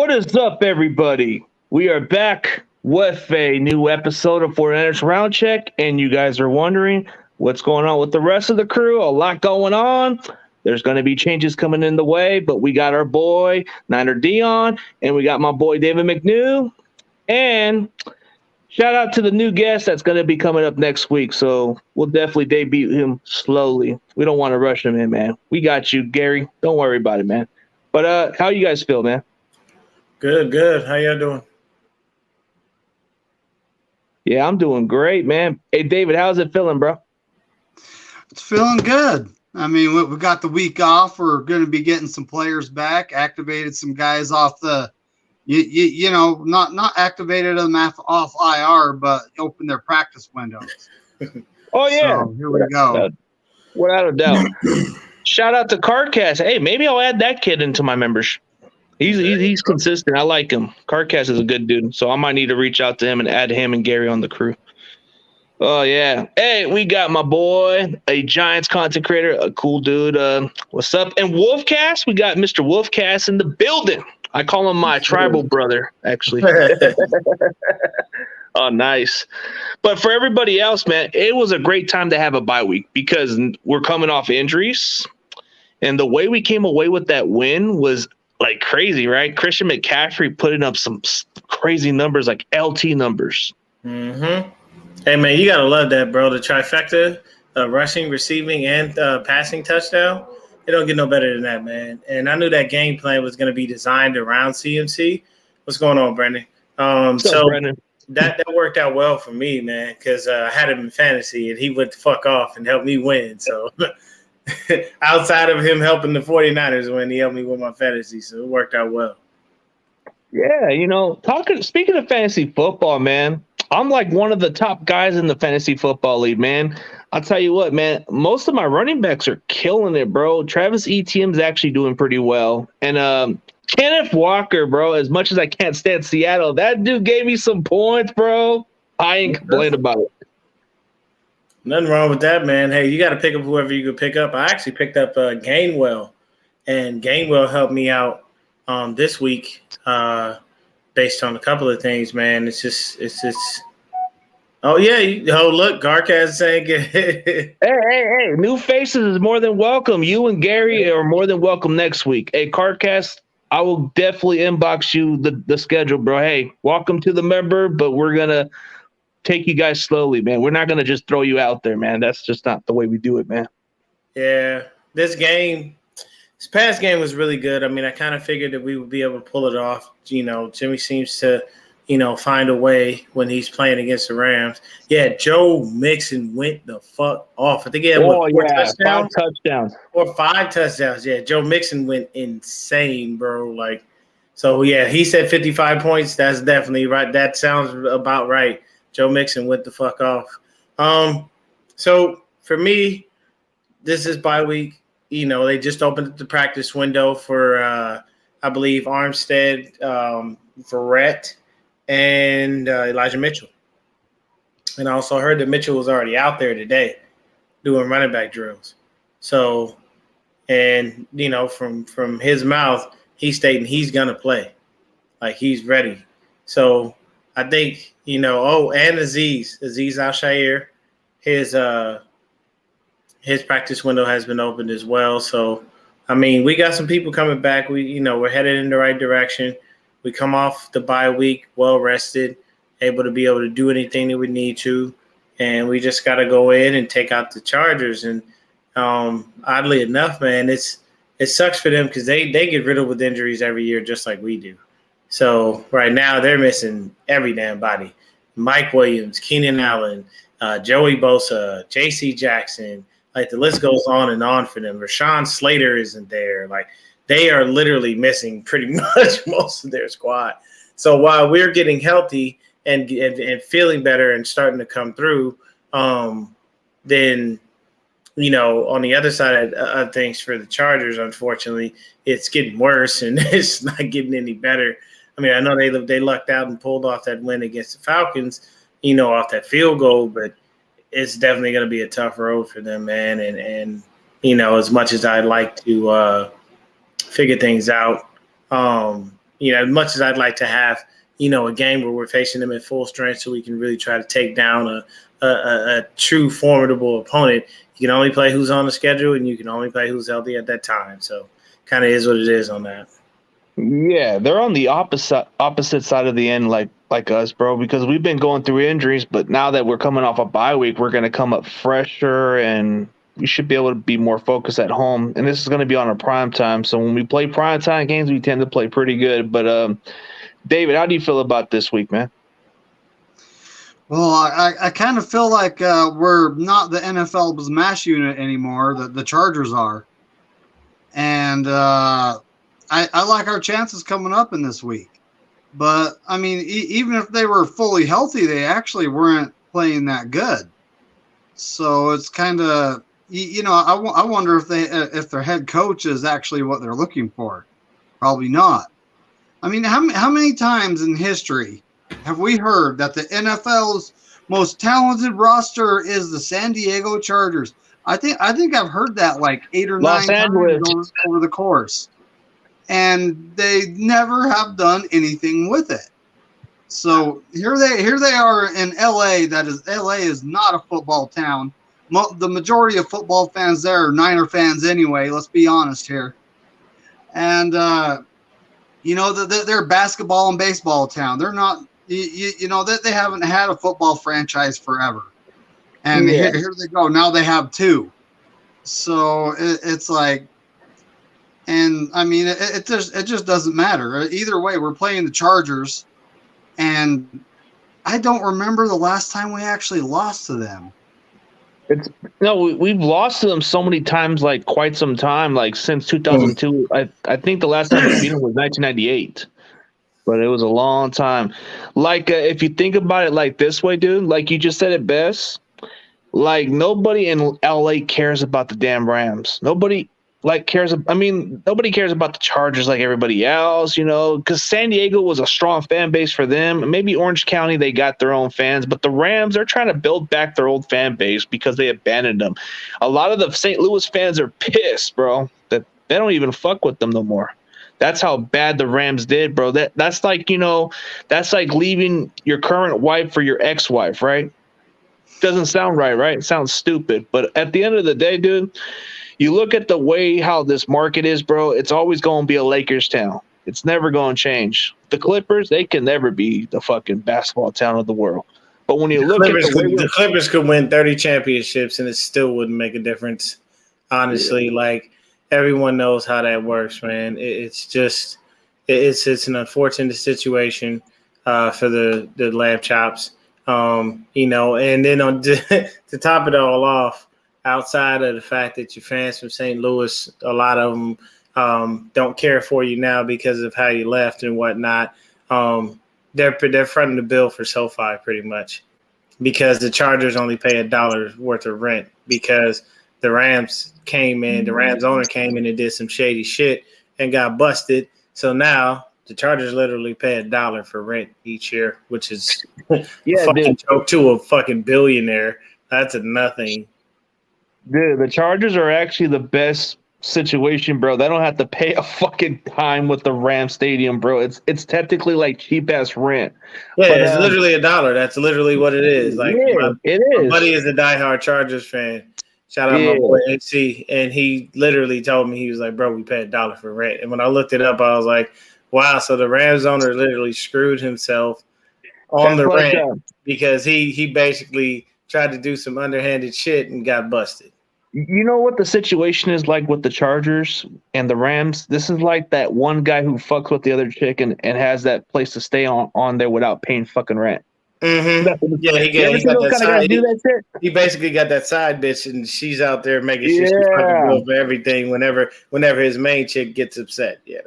What is up, everybody? We are back with a new episode of 49ers Round Check, and you guys are wondering what's going on with the rest of the crew. A lot going on. There's going to be changes coming in the way, but we got our boy, Niner Dion, and we got my boy, David McNew. And shout out to the new guest that's going to be coming up next week. So we'll definitely debut him slowly. We don't want to rush him in, man. We got you, Gary. Don't worry about it, man. But how you guys feel, man? Good. How y'all doing? Yeah, I'm doing great, man. Hey, David, how's it feeling, bro? It's feeling good. I mean, we got the week off. We're going to be getting some players back, activated some guys off the, not activated them off IR, but opened their practice windows. Oh, yeah. So here we go. Without a doubt. Shout out to Cardcast. Hey, maybe I'll add that kid into my membership. He's consistent. I like him. Cardcast is a good dude, so I might need to reach out to him and add him and Gary on the crew. Oh, yeah. Hey, we got my boy, a Giants content creator, a cool dude. What's up? And Wolfcast, we got Mr. Wolfcast in the building. I call him my tribal brother, actually. Oh, nice. But for everybody else, man, it was a great time to have a bye week because we're coming off injuries. And the way we came away with that win was like crazy, right? Christian McCaffrey putting up some crazy numbers, like LT numbers. Mm-hmm. Hey, man, you got to love that, bro. The trifecta, rushing, receiving, and passing touchdown. It don't get no better than that, man. And I knew that game plan was going to be designed around CMC. What's going on, Brendan? Brendan? That worked out well for me, man, because I had him in fantasy, and he went the fuck off and helped me win. So outside of him helping the 49ers win, he helped me with my fantasy, so it worked out well. Yeah, speaking of fantasy football, man, I'm like one of the top guys in the fantasy football league, man. I'll tell you what, man, most of my running backs are killing it, bro. Travis Etienne's actually doing pretty well. And Kenneth Walker, bro, as much as I can't stand Seattle, that dude gave me some points, bro. I ain't complaining about it. Nothing wrong with that, man. Hey, you got to pick up whoever you could pick up. I actually picked up Gainwell, and Gainwell helped me out this week based on a couple of things, man. It's just. Oh yeah! Look, Garcaz saying, "Hey! New faces is more than welcome. You and Gary are more than welcome next week. Hey, Cardcast, I will definitely inbox you the schedule, bro. Hey, welcome to the member, but we're gonna take you guys slowly, man. We're not gonna just throw you out there, man. That's just not the way we do it, man. Yeah, this past game was really good. I mean, I kind of figured that we would be able to pull it off. Jimmy seems to, find a way when he's playing against the Rams. Yeah, Joe Mixon went the fuck off. I think he had four touchdowns? 5 touchdowns. Or 5 touchdowns. Yeah, Joe Mixon went insane, bro. So yeah, he said 55 points. That's definitely right. That sounds about right. Joe Mixon went the fuck off. So for me, this is bye week. They just opened up the practice window for, I believe, Armstead, Verrett, and Elijah Mitchell. And I also heard that Mitchell was already out there today doing running back drills. So, and, from his mouth, he's stating he's going to play. Like, he's ready. So, I think, and Aziz Al-Shair, his practice window has been opened as well. So, I mean, we got some people coming back. We're headed in the right direction. We come off the bye week well rested, able to do anything that we need to. And we just got to go in and take out the Chargers. And oddly enough, man, it sucks for them because they get riddled with injuries every year just like we do. So right now they're missing every damn body. Mike Williams, Keenan Allen, Joey Bosa, J.C. Jackson. Like, the list goes on and on for them. Rashawn Slater isn't there. Like, they are literally missing pretty much most of their squad. So while we're getting healthy and feeling better and starting to come through, then, on the other side of things for the Chargers, unfortunately, it's getting worse and it's not getting any better. I mean, I know they lucked out and pulled off that win against the Falcons, off that field goal, but it's definitely going to be a tough road for them, man. And as much as I'd like to figure things out, as much as I'd like to have, a game where we're facing them at full strength so we can really try to take down a true formidable opponent, you can only play who's on the schedule and you can only play who's healthy at that time. So kind of is what it is on that. Yeah, they're on the opposite side of the end like us, bro, because we've been going through injuries, but now that we're coming off a bye week, we're going to come up fresher and we should be able to be more focused at home. And this is going to be on a prime time. So when we play prime time games, we tend to play pretty good. But David, how do you feel about this week, man? Well, I kind of feel like we're not the NFL's mash unit anymore. The Chargers are. And I like our chances coming up in this week. But, I mean, even if they were fully healthy, they actually weren't playing that good. So it's kind of, I wonder if their head coach is actually what they're looking for. Probably not. I mean, how many times in history have we heard that the NFL's most talented roster is the San Diego Chargers? I think I've heard that like 8 or 9 times over the course. And they never have done anything with it. So here they are in LA. LA is not a football town. The majority of football fans there are Niner fans anyway. Let's be honest here. And they're a basketball and baseball town. They're not. They haven't had a football franchise forever. And here they go. Now they have 2. So it's like. And I mean, it just doesn't matter. Either way, we're playing the Chargers, and I don't remember the last time we actually lost to them. We've lost to them so many times, like quite some time, like since 2002. I think the last time we beat them was 1998, but it was a long time. Like if you think about it like this way, dude, like you just said it best. Like nobody in LA cares about the damn Rams. Nobody cares about the Chargers like everybody else, because San Diego was a strong fan base for them. Maybe Orange County, they got their own fans, but the Rams, they're trying to build back their old fan base because they abandoned them. A lot of the St. Louis fans are pissed, bro, that they don't even fuck with them no more. That's how bad the Rams did, bro. That's like, that's like leaving your current wife for your ex-wife, right? Doesn't sound right? It sounds stupid. But at the end of the day, dude, you look at the way how this market is, bro, it's always going to be a Lakers town. It's never going to change. The Clippers, they can never be the fucking basketball town of the world. But when you look at the Clippers could win 30 championships and it still wouldn't make a difference. Honestly, like everyone knows how that works, man. It's just it's an unfortunate situation for the lamb chops. And then to top it all off, outside of the fact that your fans from St. Louis, a lot of them don't care for you now because of how you left and whatnot. They're fronting the bill for SoFi pretty much because the Chargers only pay $1 worth of rent because the Rams owner came in and did some shady shit and got busted. So now the Chargers literally pay $1 for rent each year, which is a fucking joke to a fucking billionaire. That's a nothing. Dude, the Chargers are actually the best situation, bro. They don't have to pay a fucking dime with the Ram Stadium, bro. It's technically like cheap ass rent. Yeah, but, it's literally $1. That's literally what it is. Like, it is. My buddy is a diehard Chargers fan. Shout out my boy AC, and he literally told me, he was like, "Bro, we pay $1 for rent." And when I looked it up, I was like, "Wow!" So the Rams owner literally screwed himself on the rent because he basically tried to do some underhanded shit and got busted. You know what the situation is like with the Chargers and the Rams? This is like that one guy who fucks with the other chick and has that place to stay on there without paying fucking rent. Mm-hmm. Yeah, he got that side. He basically got that side bitch, and she's out there making sure she's fucking bill for everything whenever his main chick gets upset. Yeah,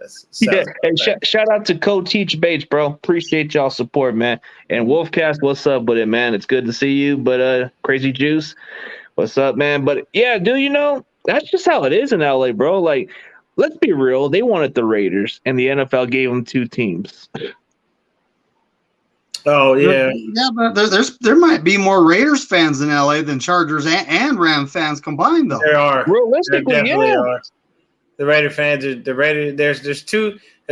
Hey, shout out to Co-Teach Bates, bro. Appreciate y'all support, man. And Wolfcast, what's up with it, man? It's good to see you. But Crazy Juice, what's up, man? But yeah, dude, that's just how it is in LA, bro. Like, let's be real. They wanted the Raiders, and the NFL gave them 2 teams. Oh yeah, but there might be more Raiders fans in LA than Chargers and Ram fans combined, though. There are realistically, there The Raider fans are the Raider. There's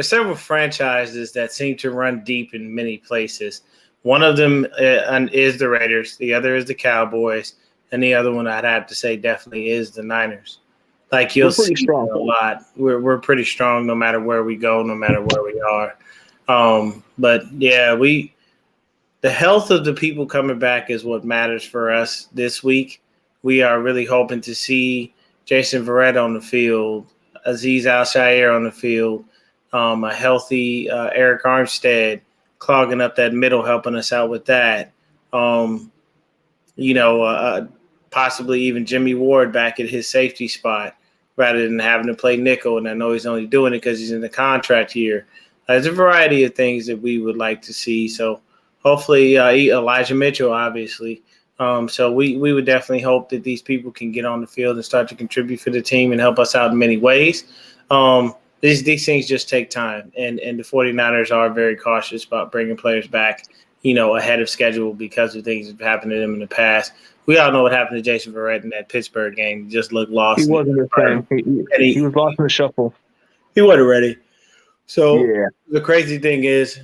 several franchises that seem to run deep in many places. One of them is the Raiders. The other is the Cowboys, and the other one I'd have to say definitely is the Niners. Like you'll see strong. A lot. We're pretty strong no matter where we go, no matter where we are. But yeah, the health of the people coming back is what matters for us this week. We are really hoping to see Jason Verrett on the field, Azeez Al-Shaair on the field, a healthy Eric Armstead clogging up that middle, helping us out with that. Possibly even Jimmy Ward back at his safety spot rather than having to play nickel. And I know he's only doing it because he's in the contract year. There's a variety of things that we would like to see. So hopefully Elijah Mitchell, obviously. So we would definitely hope that these people can get on the field and start to contribute for the team and help us out in many ways. These things just take time. And the 49ers are very cautious about bringing players back, ahead of schedule because of things that have happened to them in the past. We all know what happened to Jason Verrett in that Pittsburgh game. He just looked lost. He wasn't the same. He was lost in the shuffle. He wasn't ready. So The crazy thing is,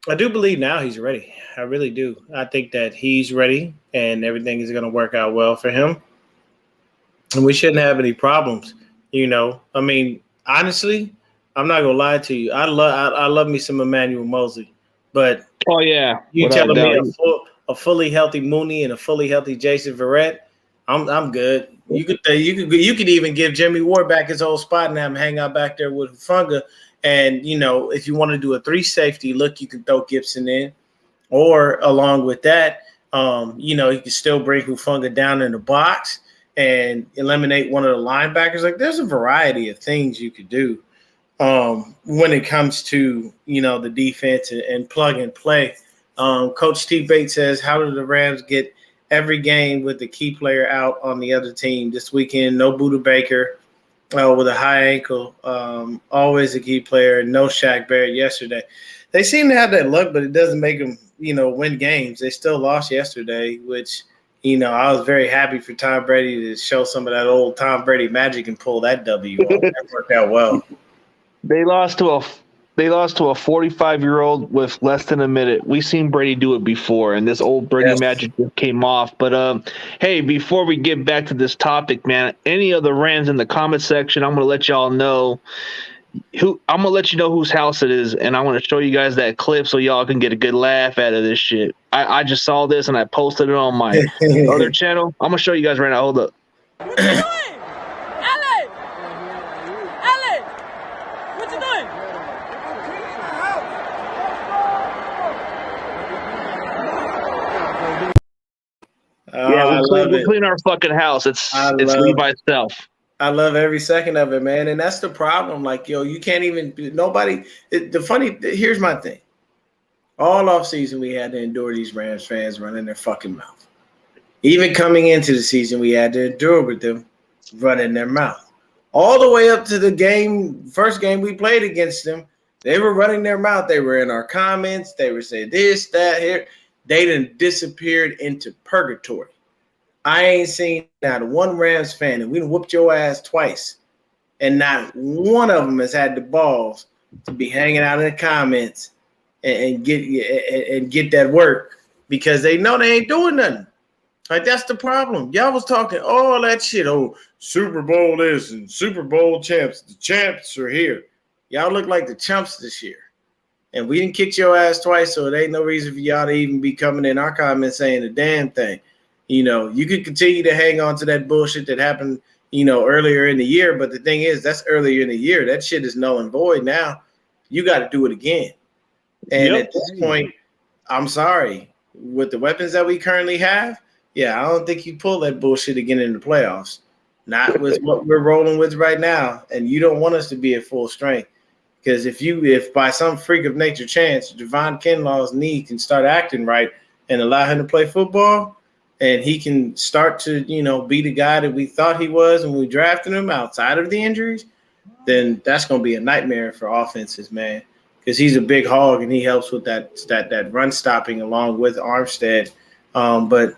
I do believe now he's ready. I really do. I think that he's ready and everything is going to work out well for him. And we shouldn't have any problems. I mean, honestly, I'm not going to lie to you. I love me some Emmanuel Mosley. But you telling me a fully healthy Mooney and a fully healthy Jason Verrett, I'm good. You could even give Jimmy Ward back his old spot and have him hang out back there with Hufanga. And if you want to do a 3 safety look, you can throw Gibson in, or along with that, you can still bring Hufanga down in the box and eliminate one of the linebackers. Like there's a variety of things you could do when it comes to the defense and plug and play. Coach Steve Bates says, how do the Rams get every game with the key player out on the other team this weekend? No Buda Baker with a high ankle, always a key player. No Shaq Barrett yesterday. They seem to have that luck, but it doesn't make them, win games. They still lost yesterday, which, I was very happy for Tom Brady to show some of that old Tom Brady magic and pull that W off. That worked out well. They lost to a 45-year-old with less than a minute. We've seen Brady do it before, and this old Brady magic just came off. But hey, before we get back to this topic, man, any of the Rams in the comment section, I'm gonna let y'all know whose house it is, and I want to show you guys that clip so y'all can get a good laugh out of this shit. I just saw this and I posted it on my other channel. I'm gonna show you guys right now. Hold up. What you doing? Alex, what you doing? We clean our fucking house. It's Levi's self. I love every second of it, man. And that's the problem. Like, you can't even – here's my thing. All offseason, we had to endure these Rams fans running their fucking mouth. Even coming into the season, we had to endure with them running their mouth. All the way up to the first game we played against them, they were running their mouth. They were in our comments. They were saying this, that, here. They done disappeared into purgatory. I ain't seen not one Rams fan, and we done whooped your ass twice, and not one of them has had the balls to be hanging out in the comments and get that work because they know they ain't doing nothing. Like, that's the problem. Y'all was talking all that shit. Oh, Super Bowl this and Super Bowl champs. The champs are here. Y'all look like the chumps this year. And we didn't kick your ass twice, so there ain't no reason for y'all to even be coming in our comments saying a damn thing. You could continue to hang on to that bullshit that happened, earlier in the year. But the thing is, that's earlier in the year. That shit is null and void now. You got to do it again. And at this point, I'm sorry. With the weapons that we currently have, I don't think you pull that bullshit again in the playoffs. Not with what we're rolling with right now. And you don't want us to be at full strength. Because if by some freak of nature chance, Javon Kinlaw's knee can start acting right and allow him to play football, and he can start to, be the guy that we thought he was when we drafted him outside of the injuries, then that's going to be a nightmare for offenses, man, because he's a big hog and he helps with that run stopping along with Armstead. But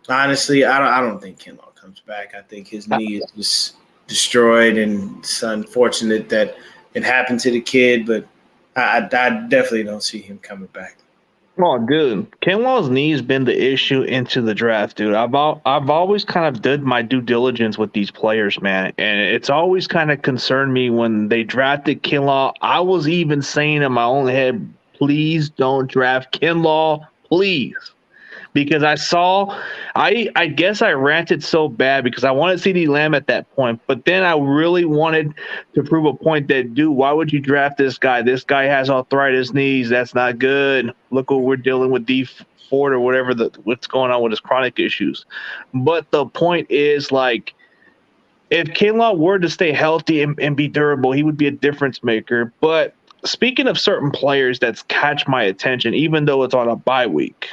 honestly, I don't think Kinlaw comes back. I think his knee is just destroyed, and it's unfortunate that it happened to the kid, but I definitely don't see him coming back. Oh, dude, Kinlaw's knee's been the issue into the draft, dude. I've always kind of did my due diligence with these players, man, and it's always kind of concerned me when they drafted Kinlaw. I was even saying in my own head, please don't draft Kinlaw, please. Because I guess I ranted so bad because I wanted CeeDee Lamb at that point. But then I really wanted to prove a point that, dude, why would you draft this guy? This guy has arthritis knees. That's not good. Look what we're dealing with D Ford or whatever, what's going on with his chronic issues. But the point is, like, if Kinlaw were to stay healthy and be durable, he would be a difference maker. But speaking of certain players that's catch my attention, even though it's on a bye week,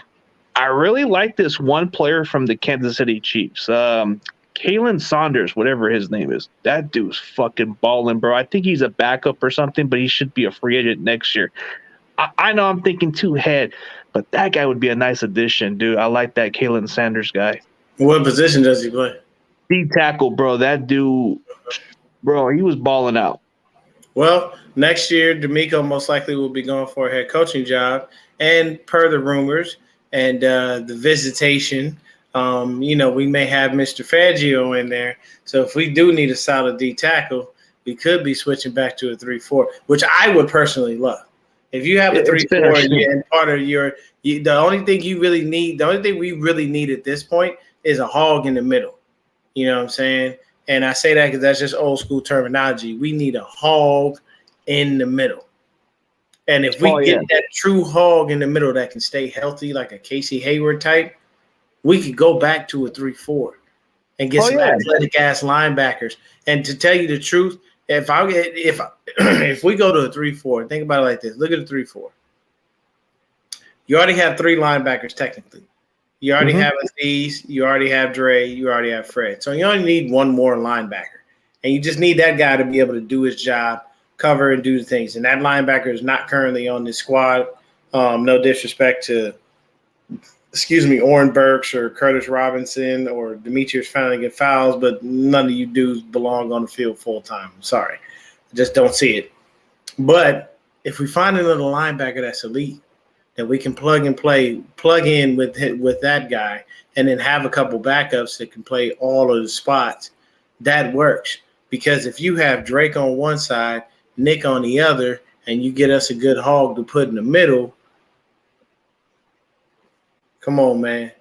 I really like this one player from the Kansas City Chiefs, Kalen Saunders, whatever his name is. That dude's fucking balling, bro. I think he's a backup or something, but he should be a free agent next year. I know I'm thinking too ahead, but that guy would be a nice addition, dude. I like that Kalen Sanders guy. What position does he play? D tackle, bro. That dude, bro, he was balling out. Well, next year, D'Amico most likely will be going for a head coaching job, and per the rumors and the visitation, we may have Mr. Fangio in there. So if we do need a solid D tackle, we could be switching back to a 3-4, which I would personally love. If you have a 3-4 and part of the only thing you really need, the only thing we really need at this point is a hog in the middle. You know what I'm saying? And I say that because that's just old school terminology. We need a hog in the middle. And if we get that true hog in the middle that can stay healthy, like a Casey Hayward type, we could go back to a 3-4 and get some athletic ass linebackers. And to tell you the truth, if we go to a 3-4, think about it like this. Look at a 3-4. You already have 3 linebackers technically. You already have Aziz, you already have Dre, you already have Fred. So you only need one more linebacker. And you just need that guy to be able to do his job, cover and do the things. And that linebacker is not currently on this squad. No disrespect to, Oren Burks or Curtis Robinson or Demetrius Flanagan Fowles, but none of you dudes belong on the field full time. I'm sorry. I just don't see it. But if we find another linebacker that's elite, that we can plug in with that guy, and then have a couple backups that can play all of the spots, that works. Because if you have Drake on one side, Nick on the other, and you get us a good hog to put in the middle, come on, man.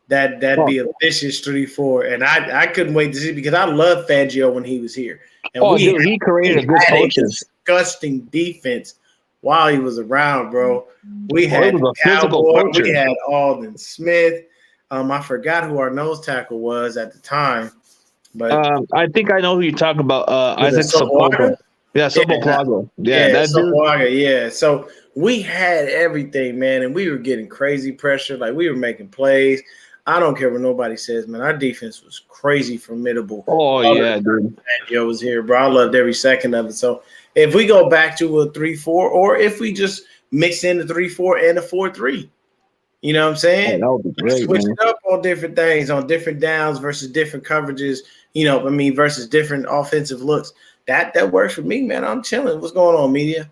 That'd be a vicious 3-4. And I couldn't wait to see, because I loved Fangio when he was here. And he created a good coaches. Disgusting defense while he was around, bro. We had Cowboy, we had Alden Smith. I forgot who our nose tackle was at the time, but I think I know who you're talking about. Isaac Sopoga. Yeah, Sopoga. Yeah. So we had everything, man, and we were getting crazy pressure. Like, we were making plays. I don't care what nobody says, man. Our defense was crazy formidable. Oh, yeah, dude. Fangio was here, bro. I loved every second of it. So if we go back to a 3-4, or if we just mix in the 3-4 and a 4-3, you know what I'm saying? That would be great, switch it up on different things, on different downs versus different coverages, versus different offensive looks. That works for me, man. I'm chilling. What's going on, media?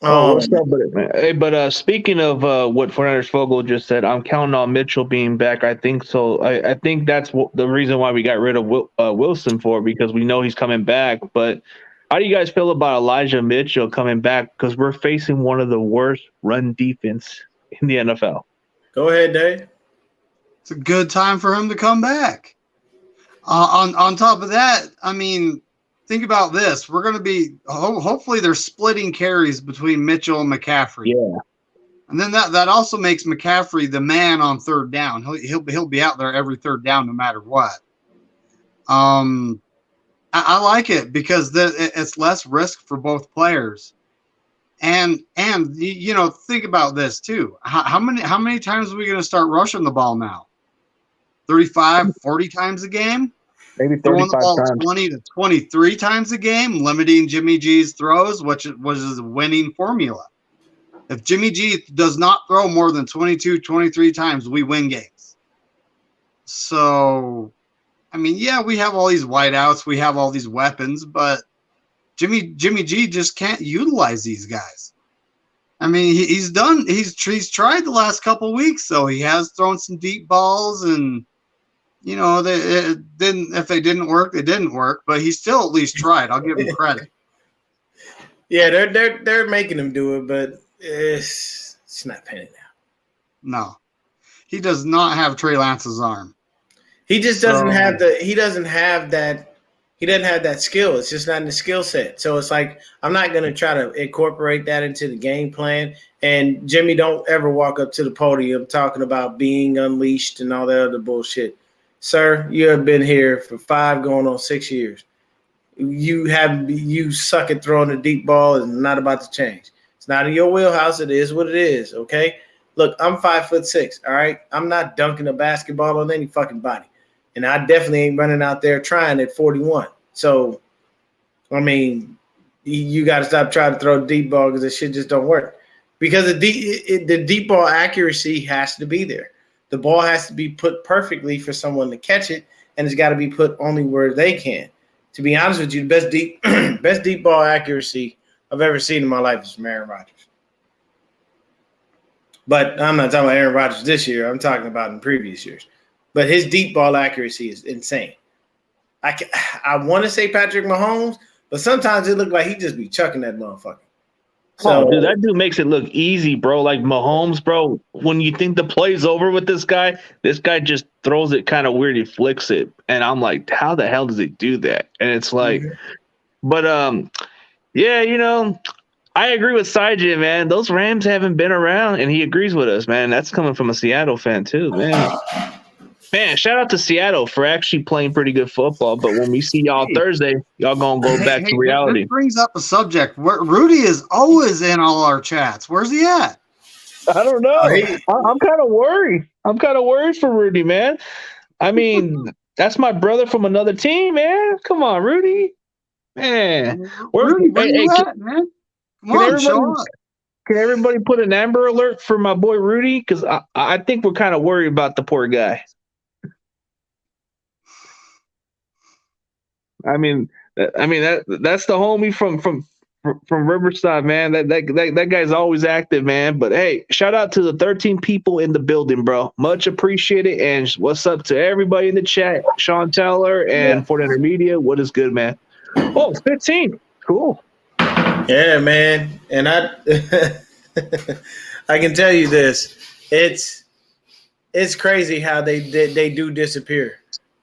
What's up with it, man? Hey, but speaking of what Fernandez Fogel just said, I'm counting on Mitchell being back. I think so. I think that's the reason why we got rid of Wilson because we know he's coming back. But how do you guys feel about Elijah Mitchell coming back? Because we're facing one of the worst run defense in the NFL. Go ahead, Dave. It's a good time for him to come back. On top of that, I mean, think about this. We're going to be hopefully they're splitting carries between Mitchell and McCaffrey. Yeah. And then that also makes McCaffrey the man on third down. He'll be out there every third down no matter what. I like it because it's less risk for both players. And think about this too. How many times are we going to start rushing the ball now? 35, 40 times a game? Maybe 35 throwing the ball times. 20 to 23 times a game, limiting Jimmy G's throws, which was a winning formula. If Jimmy G does not throw more than 22, 23 times, we win games. So I mean, yeah, we have all these wideouts, we have all these weapons, but Jimmy G just can't utilize these guys. I mean, he's tried the last couple weeks, so he has thrown some deep balls, and you know, if they didn't work, they didn't work, but he still at least tried. I'll give him credit. Yeah, they're making him do it, but it's not panning out. No, he does not have Trey Lance's arm. He just doesn't have that skill. It's just not in the skill set. So it's like, I'm not going to try to incorporate that into the game plan. And Jimmy, don't ever walk up to the podium talking about being unleashed and all that other bullshit. Sir, you have been here for 5 going on 6 years. You suck at throwing a deep ball. It's not about to change. It's not in your wheelhouse. It is what it is. Okay. Look, I'm 5'6". All right. I'm not dunking a basketball on any fucking body. And I definitely ain't running out there trying at 41. So, I mean, you got to stop trying to throw a deep ball because this shit just don't work. Because the deep ball accuracy has to be there. The ball has to be put perfectly for someone to catch it, and it's got to be put only where they can. To be honest with you, the best deep ball accuracy I've ever seen in my life is from Aaron Rodgers. But I'm not talking about Aaron Rodgers this year. I'm talking about in previous years. But his deep ball accuracy is insane. I want to say Patrick Mahomes, but sometimes it looks like he just be chucking that motherfucker. So, dude, that dude makes it look easy, bro. Like Mahomes, bro. When you think the play's over with this guy just throws it kind of weird. He flicks it, and I'm like, how the hell does he do that? And it's like, but yeah, you know, I agree with Sajid, man. Those Rams haven't been around, and he agrees with us, man. That's coming from a Seattle fan too, man. Man, shout out to Seattle for actually playing pretty good football. But when we see y'all Thursday, y'all gonna go back to reality. This brings up a subject. Rudy is always in all our chats. Where's he at? I don't know. I'm kind of worried. I'm kind of worried for Rudy, man. I mean, that's my brother from another team, man. Come on, Rudy. Man. Rudy, where you at, man? Come on, show up. Can everybody put an Amber Alert for my boy Rudy? Because I think we're kind of worried about the poor guy. I mean that's the homie from Riverside, man. That guy's always active, man. But hey, shout out to the 13 people in the building, bro. Much appreciated. And what's up to everybody in the chat? Sean Teller and Fort Intermedia. What is good, man? Oh, 15. Cool. Yeah, man. And I I can tell you this. It's crazy how they do disappear.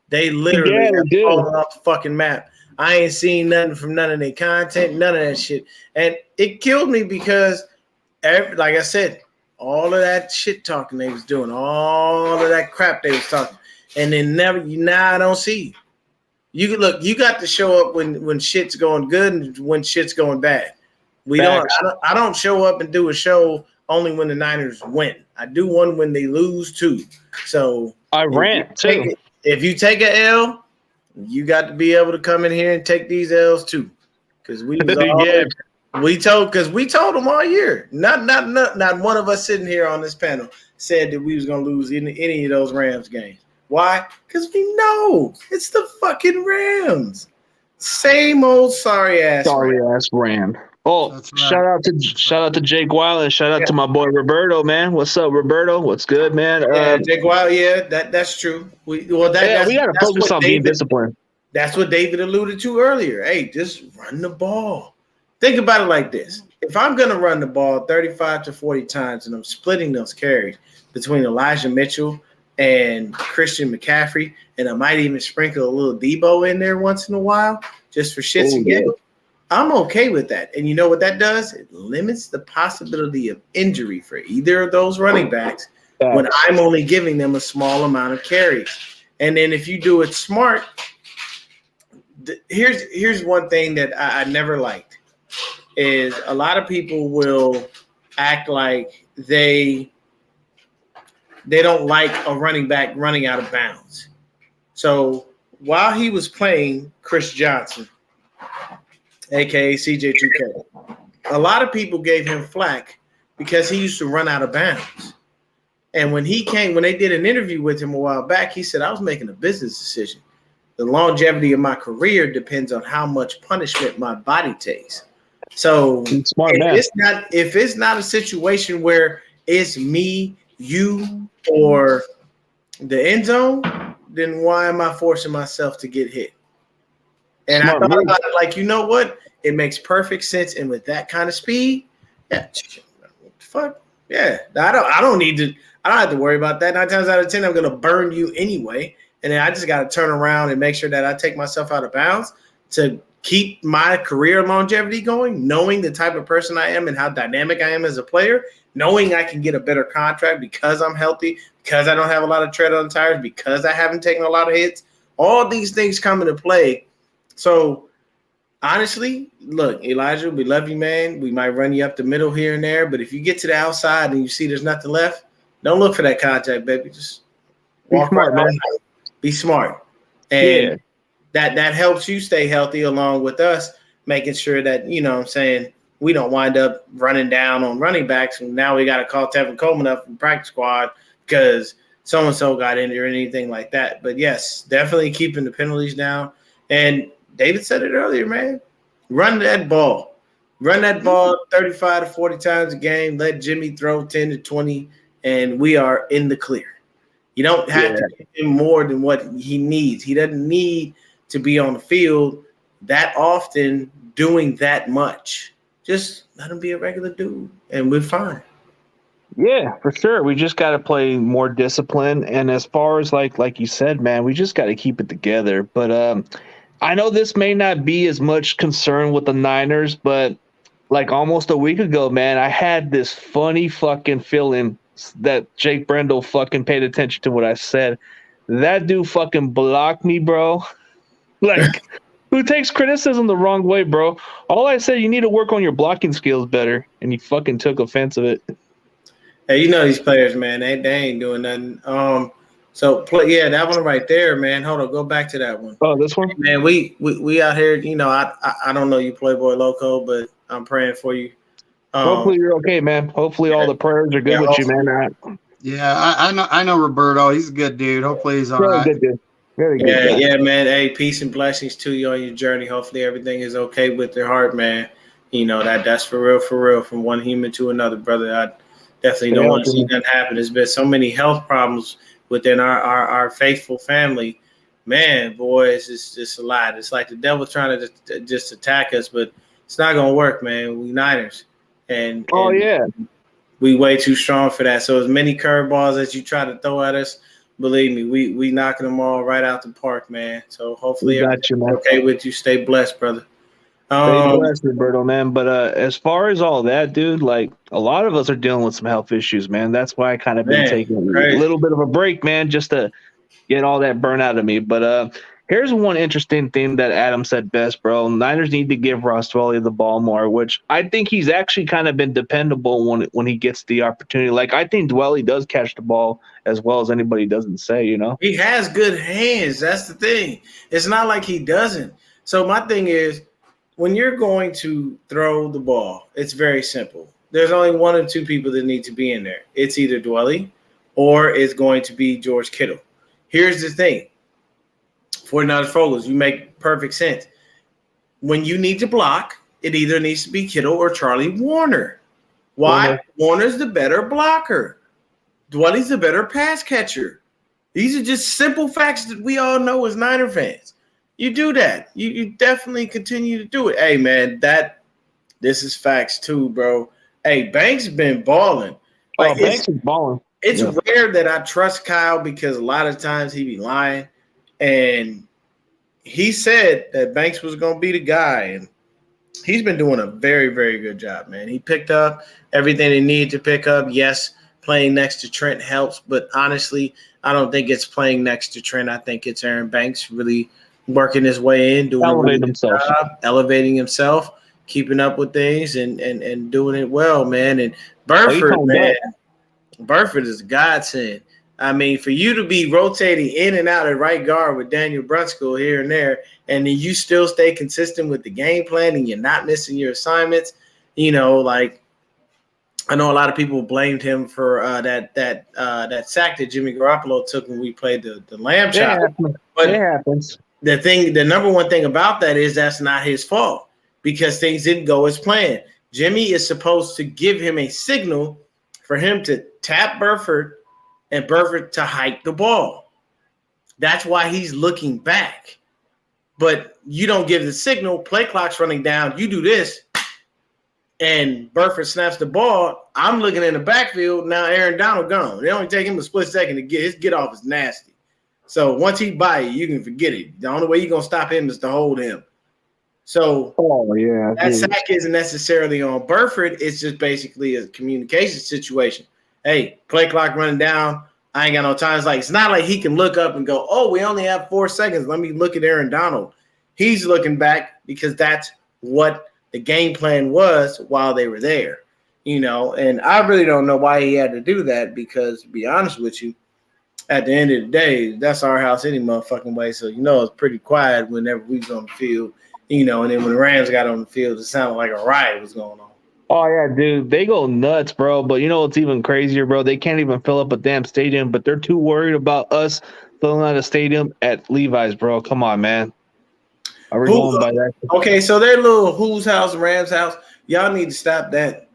They literally fallen off the fucking map. I ain't seen nothing from none of their content, none of that shit. And it killed me because, like I said, all of that shit talking they was doing, all of that crap they was talking, and then now I don't see you. You got to show up when shit's going good and when shit's going bad. I don't show up and do a show only when the Niners win. I do one when they lose too. So I rant too. If you take an L, you got to be able to come in here and take these L's too, because we told them all year. Not one of us sitting here on this panel said that we was gonna lose any of those Rams games. Why? Because we know it's the fucking Rams. Same old sorry ass Ram. Oh, right. Shout out to Jake Wild and shout out to my boy Roberto, man. What's up, Roberto? What's good, man? Jake Wild, that's true. We gotta focus on being disciplined. That's what David alluded to earlier. Hey, just run the ball. Think about it like this. If I'm gonna run the ball 35 to 40 times and I'm splitting those carries between Elijah Mitchell and Christian McCaffrey, and I might even sprinkle a little Debo in there once in a while, just for shits and giggles, I'm okay with that. And you know what that does? It limits the possibility of injury for either of those running backs when I'm only giving them a small amount of carries. And then if you do it smart, here's one thing that I never liked is a lot of people will act like they don't like a running back running out of bounds. So while he was playing Chris Johnson, aka CJ2K, a lot of people gave him flack because he used to run out of bounds. And when they did an interview with him a while back, he said, I was making a business decision. The longevity of my career depends on how much punishment my body takes. So Smart man. if it's not a situation where it's me, you, or the end zone, then why am I forcing myself to get hit? And I thought about it like, you know what? It makes perfect sense. And with that kind of speed, yeah, fuck. Yeah. I don't have to worry about that. 9 times out of 10, I'm gonna burn you anyway. And then I just gotta turn around and make sure that I take myself out of bounds to keep my career longevity going, knowing the type of person I am and how dynamic I am as a player, knowing I can get a better contract because I'm healthy, because I don't have a lot of tread on the tires, because I haven't taken a lot of hits. All these things come into play. So honestly, look, Elijah, we love you, man. We might run you up the middle here and there, but if you get to the outside and you see there's nothing left, don't look for that contact, baby. Just walk right out. Be smart. And that helps you stay healthy along with us, making sure that, you know what I'm saying, we don't wind up running down on running backs. And now we got to call Tevin Coleman up from practice squad because so-and-so got injured or anything like that. But yes, definitely keeping the penalties down. And David said it earlier, man. Run that ball. Run that ball 35 to 40 times a game. Let Jimmy throw 10 to 20, and we are in the clear. You don't have to give him more than what he needs. He doesn't need to be on the field that often doing that much. Just let him be a regular dude, and we're fine. Yeah, for sure. We just got to play more discipline. And as far as like you said, man, we just got to keep it together. But I know this may not be as much concern with the Niners, but like almost a week ago, man, I had this funny fucking feeling that Jake Brendel fucking paid attention to what I said. That dude fucking blocked me, bro. Like, who takes criticism the wrong way, bro? All I said, you need to work on your blocking skills better, and he fucking took offense of it. Hey, you know these players, man. They ain't doing nothing. That one right there, man. Hold on, go back to that one. Oh, this one, man. We out here. You know, I don't know you, Playboy Loco, but I'm praying for you. Hopefully you're okay, man. Hopefully all the prayers are good with you, man. Yeah, I know Roberto. He's a good dude. Hopefully he's all right. Good dude. Very good. Yeah, man. Hey, peace and blessings to you on your journey. Hopefully everything is okay with your heart, man. You know that's for real, from one human to another, brother. I definitely don't want to see that happen. There's been so many health problems within our faithful family. Man, boy, it's just a lot. It's like the devil trying to just attack us, but it's not gonna work, man. We Niners, and we way too strong for that. So as many curveballs as you try to throw at us, believe me, we knocking them all right out the park, man. So hopefully everything's okay with you. Stay blessed, brother. Stay blessed, Roberto, man. But as far as all that, dude, like a lot of us are dealing with some health issues, man. That's why I kind of been taking a little bit of a break, man, just to get all that burn out of me. But here's one interesting thing that Adam said best, bro. Niners need to give Ross Dwelley the ball more, which I think he's actually kind of been dependable when he gets the opportunity. Like, I think Dwelley does catch the ball as well as anybody doesn't say, you know? He has good hands. That's the thing. It's not like he doesn't. So my thing is, when you're going to throw the ball, it's very simple. There's only one or two people that need to be in there. It's either Dwelley or it's going to be George Kittle. Here's the thing. 49ers Fogels, you make perfect sense. When you need to block, it either needs to be Kittle or Charlie Warner. Why? Warner's the better blocker. Dwelley's the better pass catcher. These are just simple facts that we all know as Niner fans. You do that. You definitely continue to do it. Hey, man, this is facts too, bro. Hey, Banks been balling. Like, Banks is balling. It's rare that I trust Kyle because a lot of times he be lying. And he said that Banks was going to be the guy. And he's been doing a very, very good job, man. He picked up everything he needed to pick up. Yes, playing next to Trent helps. But honestly, I don't think it's playing next to Trent. I think it's Aaron Banks really working his way in, doing a job, elevating himself, keeping up with things, and doing it well, man. And Burford, man, Burford is a godsend. I mean, for you to be rotating in and out at right guard with Daniel Brunskill here and there, and then you still stay consistent with the game plan and you're not missing your assignments, you know, like I know a lot of people blamed him for that sack that Jimmy Garoppolo took when we played the lamb chop. It happens. the number one thing about that is that's not his fault because things didn't go as planned. Jimmy is supposed to give him a signal for him to tap Burford and Burford to hike the ball. That's why he's looking back. But you don't give the signal, play clock's running down, you do this, and Burford snaps the ball. I'm looking in the backfield. Now Aaron Donald gone. It only take him a split second to get his get off is nasty. So once he by you can forget it. The only way you're going to stop him is to hold him. So that sack isn't necessarily on Burford. It's just basically a communication situation. Hey, play clock running down. I ain't got no time. It's not like he can look up and go, oh, we only have 4 seconds. Let me look at Aaron Donald. He's looking back because that's what the game plan was while they were there, and I really don't know why he had to do that because, to be honest with you, at the end of the day, that's our house any motherfucking way. So, it's pretty quiet whenever we was on the field, and then when the Rams got on the field, it sounded like a riot was going on. Oh, yeah, dude. They go nuts, bro. But what's even crazier, bro? They can't even fill up a damn stadium, but they're too worried about us filling out a stadium at Levi's, bro. Come on, man. Are we going by that? Okay, so their little Who's house, Rams house, y'all need to stop that.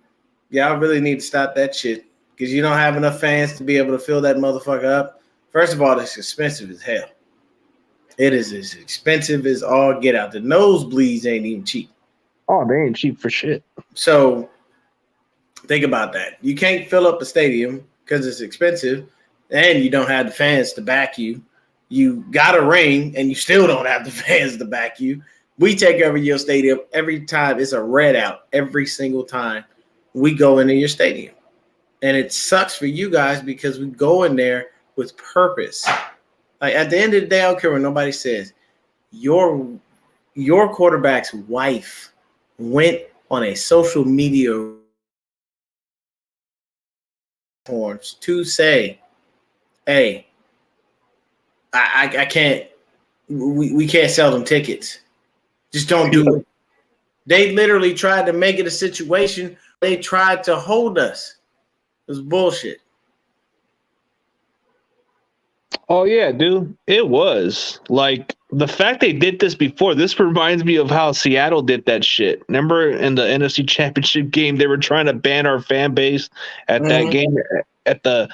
Y'all really need to stop that shit because you don't have enough fans to be able to fill that motherfucker up. First of all, it's expensive as hell. It is as expensive as all get out. The nosebleeds ain't even cheap. Oh, they ain't cheap for shit. So think about that. You can't fill up a stadium because it's expensive and you don't have the fans to back you. You got a ring and you still don't have the fans to back you. We take over your stadium every time. It's a red out every single time we go into your stadium. And it sucks for you guys because we go in there with purpose. Like at the end of the day, I don't care what nobody says. Your quarterback's wife went on a social media platforms to say, hey, I can't, we can't sell them tickets. Just don't do it. They literally tried to make it a situation. They tried to hold us. It was bullshit. Oh, yeah, dude. It was. Like, the fact they did this before, this reminds me of how Seattle did that shit. Remember in the NFC Championship game, they were trying to ban our fan base at that game at the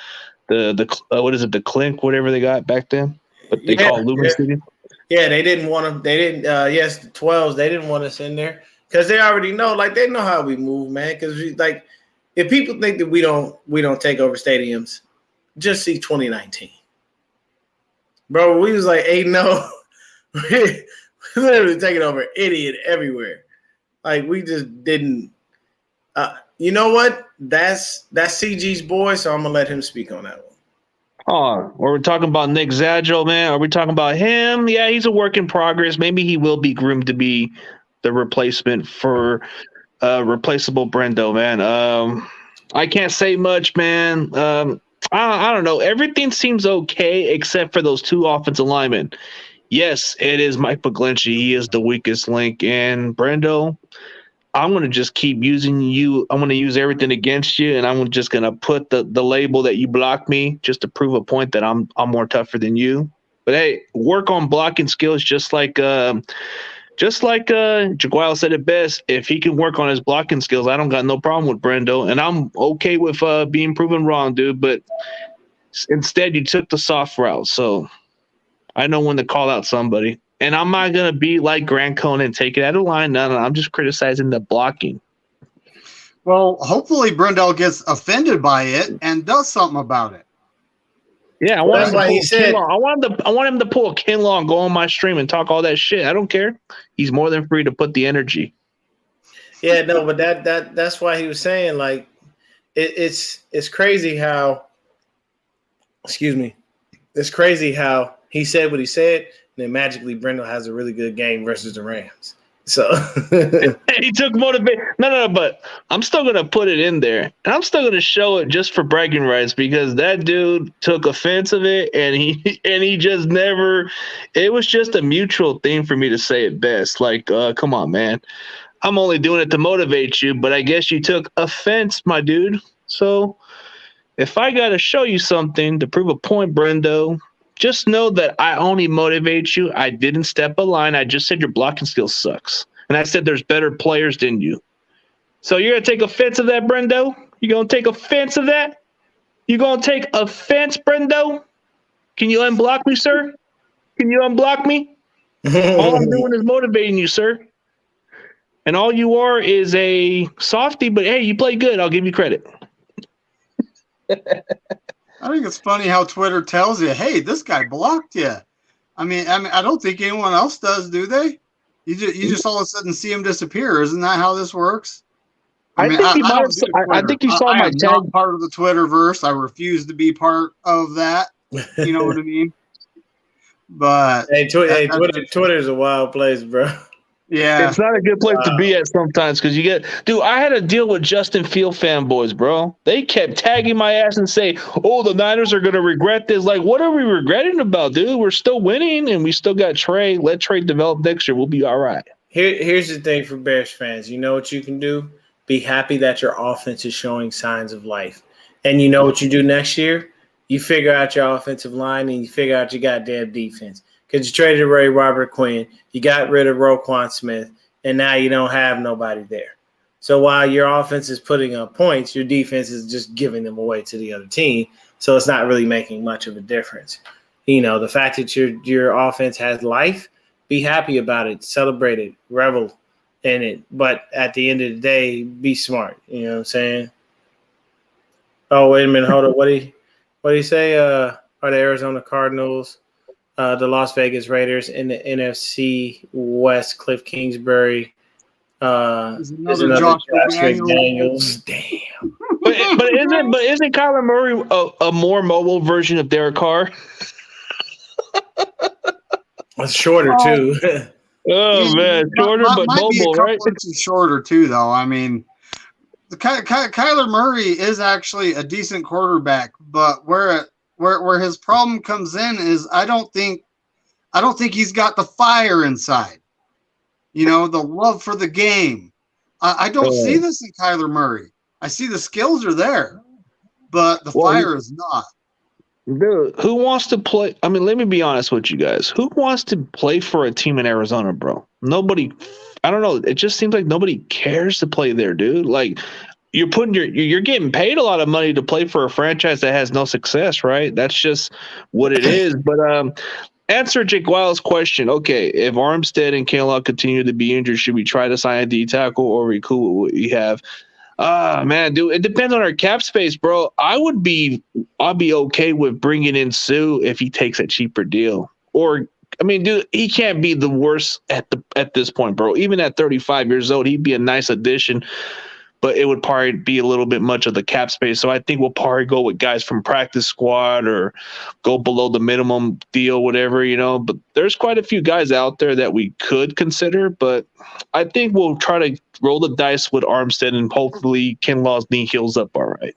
what is it, the Clink, whatever they got back then? But they call it Lumen Stadium. Yeah, they didn't want them. They didn't. Yes, the 12s. They didn't want us in there because they already know. Like they know how we move, man. Because if people think that we don't take over stadiums, just see 2019, bro. We was like 8-0. We literally taking over idiot everywhere. Like we just didn't. You know what? That's CG's boy. So I'm gonna let him speak on that one. Oh, we're talking about Nick Zaggio, man. Are we talking about him? Yeah, he's a work in progress. Maybe he will be groomed to be the replacement for replaceable Brendo, man. I can't say much, man. I don't know. Everything seems okay except for those 2 offensive linemen. Yes, it is Mike McGlinchey. He is the weakest link. And Brendo, I'm going to just keep using you. I'm going to use everything against you, and I'm just going to put the label that you blocked me just to prove a point that I'm more tougher than you. But, hey, work on blocking skills just like Jaguar said it best. If he can work on his blocking skills, I don't got no problem with Brendo, and I'm okay with being proven wrong, dude. But instead, you took the soft route, so I know when to call out somebody. And I'm not going to be like Grant Cohn and take it out of line. No, I'm just criticizing the blocking. Well, hopefully Brendel gets offended by it and does something about it. Yeah, I want him to pull a Kinlaw and go on my stream and talk all that shit. I don't care. He's more than free to put the energy. Yeah, no, but that's why he was saying like it's crazy how it's crazy how he said what he said, and then magically Brendel has a really good game versus the Rams. So he took motivation. No, but I'm still gonna put it in there, and I'm still gonna show it just for bragging rights because that dude took offense of it, and he just never. It was just a mutual thing for me to say it best. Like, come on, man. I'm only doing it to motivate you, but I guess you took offense, my dude. So if I gotta show you something to prove a point, Brendo, just know that I only motivate you. I didn't step a line. I just said your blocking skill sucks. And I said there's better players than you. So you're going to take offense of that, Brendo? You going to take offense of that? You going to take offense, Brendo? Can you unblock me, sir? Can you unblock me? All I'm doing is motivating you, sir. And all you are is a softie, but hey, you play good. I'll give you credit. I think it's funny how Twitter tells you, "Hey, this guy blocked you." I mean, I don't think anyone else does, do they? You just all of a sudden see him disappear. Isn't that how this works? I mean, think you might don't do have. I Twitter. think you saw I my am tag. not part of the Twitterverse. I refuse to be part of that. You know what I mean? But hey, Twitter's a wild place, bro. Yeah, it's not a good place to be at sometimes because you get, dude. I had to deal with Justin Field fanboys, bro. They kept tagging my ass and say, "Oh, the Niners are gonna regret this." Like, what are we regretting about, dude? We're still winning and we still got Trey. Let Trey develop next year. We'll be all right. Here's the thing for Bears fans. You know what you can do? Be happy that your offense is showing signs of life. And you know what you do next year? You figure out your offensive line and you figure out your goddamn defense. Because you traded Ray Robert Quinn, you got rid of Roquan Smith, and now you don't have nobody there. So while your offense is putting up points, your defense is just giving them away to the other team. So it's not really making much of a difference. You know, the fact that your offense has life, be happy about it, celebrate it, revel in it. But at the end of the day, be smart. You know what I'm saying? Oh, wait a minute, hold up. What do you say? Are the Arizona Cardinals, the Las Vegas Raiders, in the NFC West, Cliff Kingsbury, there's another Josh McDaniels. Damn. But isn't Kyler Murray a more mobile version of Derek Carr? It's shorter too. Oh man, shorter but might be a mobile, couple right? inches shorter too, though. I mean, Kyler Murray is actually a decent quarterback, but where his problem comes in is I don't think he's got the fire inside. You know, the love for the game. I don't see this in Kyler Murray. I see the skills are there, but the fire is not. Dude, who wants to play? I mean, let me be honest with you guys. Who wants to play for a team in Arizona, bro? Nobody. I don't know. It just seems like nobody cares to play there, dude. Like you're getting paid a lot of money to play for a franchise that has no success, right? That's just what it is. But answer Jake Wild's question. Okay, if Armstead and Kinlaw continue to be injured, should we try to sign a D tackle or are we cool with what we have? Man, dude, it depends on our cap space, bro. I'd be okay with bringing in Sue if he takes a cheaper deal. Or, I mean, dude, he can't be the worst at this point, bro. Even at 35 years old, he'd be a nice addition. But it would probably be a little bit much of the cap space. So I think we'll probably go with guys from practice squad or go below the minimum deal, whatever, you know. But there's quite a few guys out there that we could consider. But I think we'll try to roll the dice with Armstead and hopefully Kinlaw's knee heals up all right.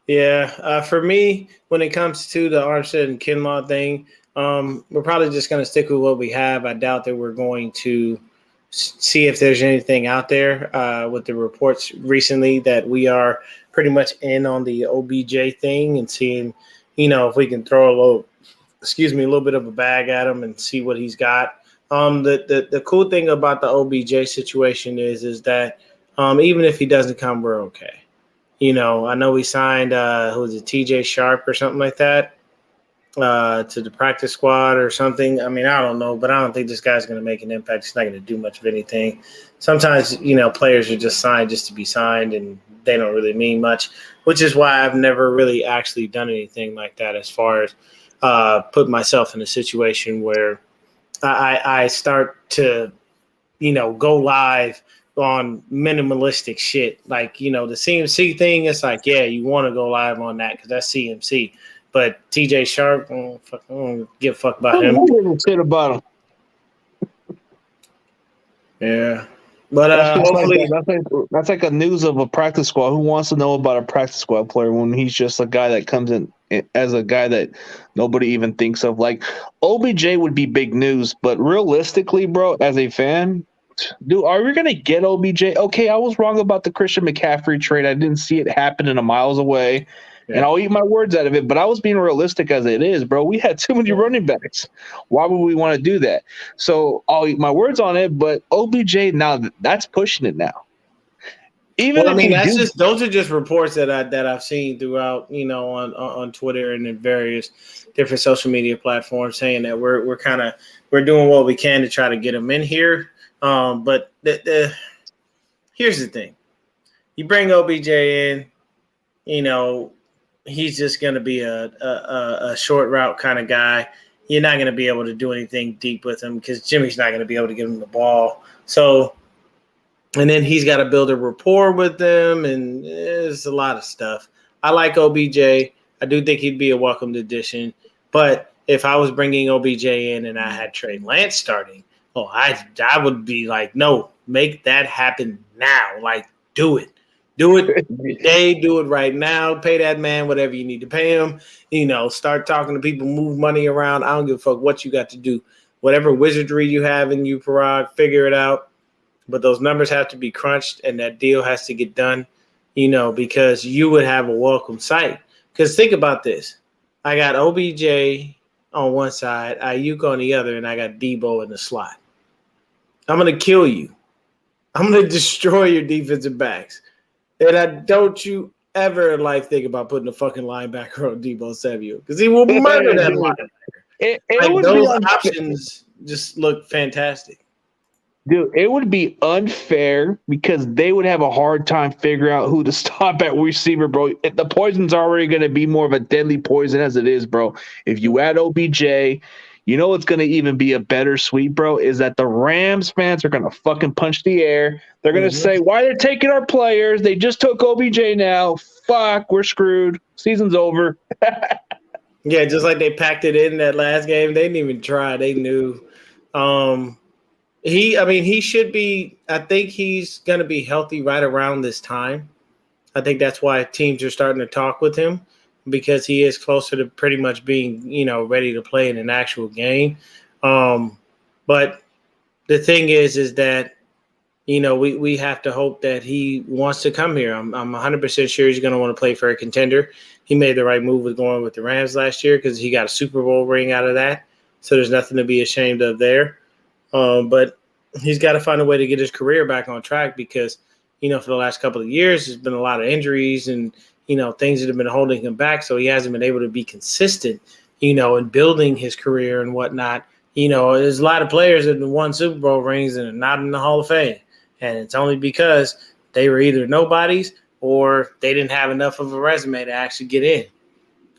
Yeah, for me, when it comes to the Armstead and Kinlaw thing, we're probably just going to stick with what we have. I doubt that we're going to see if there's anything out there with the reports recently that we are pretty much in on the OBJ thing and seeing, you know, if we can throw a little bit of a bag at him and see what he's got. The cool thing about the OBJ situation is that even if he doesn't come, we're okay. You know, I know we signed who was it, TJ Sharp or something like that to the practice squad or something. I mean, I don't know, but I don't think this guy's going to make an impact. He's not going to do much of anything. Sometimes, you know, players are just signed just to be signed and they don't really mean much, which is why I've never really actually done anything like that as far as put myself in a situation where I start to, you know, go live on minimalistic shit. Like, you know, the CMC thing, it's like, yeah, you want to go live on that because that's CMC. But TJ Sharp, I don't give a fuck about him. I don't give a shit about him. Yeah. But hopefully that's like a news of a practice squad. Who wants to know about a practice squad player when he's just a guy that comes in as a guy that nobody even thinks of? Like OBJ would be big news, but realistically, bro, as a fan, dude, are we gonna get OBJ? Okay, I was wrong about the Christian McCaffrey trade. I didn't see it happening a miles away. And I'll eat my words out of it, but I was being realistic as it is, bro. We had too many running backs. Why would we want to do that? So I'll eat my words on it, but OBJ, now that's pushing it now. Even Well, I if mean, we that's do, just those are just reports that I've seen throughout, on Twitter and in various different social media platforms saying that we're doing what we can to try to get him in here. But here's the thing: you bring OBJ in, he's just going to be a short route kind of guy. You're not going to be able to do anything deep with him because Jimmy's not going to be able to give him the ball. So. And then he's got to build a rapport with them, and there's a lot of stuff. I like OBJ. I do think he'd be a welcomed addition. But if I was bringing OBJ in and I had Trey Lance starting, I would be like, no, make that happen now. Like, do it. Do it today. Do it right now. Pay that man whatever you need to pay him. Start talking to people, move money around. I don't give a fuck what you got to do. Whatever wizardry you have in you, Parag, figure it out. But those numbers have to be crunched and that deal has to get done, because you would have a welcome sight. Because think about this. I got OBJ on one side, Ayuk on the other, and I got Debo in the slot. I'm going to kill you. I'm going to destroy your defensive backs. And don't you ever in life think about putting a fucking linebacker on Debo Samuel because he will murder that linebacker. Those options just look fantastic. Dude, it would be unfair because they would have a hard time figuring out who to stop at receiver, bro. The poison's already going to be more of a deadly poison as it is, bro. If you add OBJ, what's going to even be a better sweep, bro, is that the Rams fans are going to fucking punch the air. They're going to say, why they're taking our players? They just took OBJ now. Fuck, we're screwed. Season's over. Yeah, just like they packed it in that last game. They didn't even try. They knew. He should be – I think he's going to be healthy right around this time. I think that's why teams are starting to talk with him because he is closer to pretty much being, ready to play in an actual game. But the thing is that, we have to hope that he wants to come here. I'm 100% sure he's going to want to play for a contender. He made the right move with going with the Rams last year because he got a Super Bowl ring out of that. So there's nothing to be ashamed of there. But he's got to find a way to get his career back on track because, for the last couple of years, there's been a lot of injuries and, things that have been holding him back. So he hasn't been able to be consistent, in building his career and whatnot. There's a lot of players that have won Super Bowl rings and are not in the Hall of Fame. And it's only because they were either nobodies or they didn't have enough of a resume to actually get in.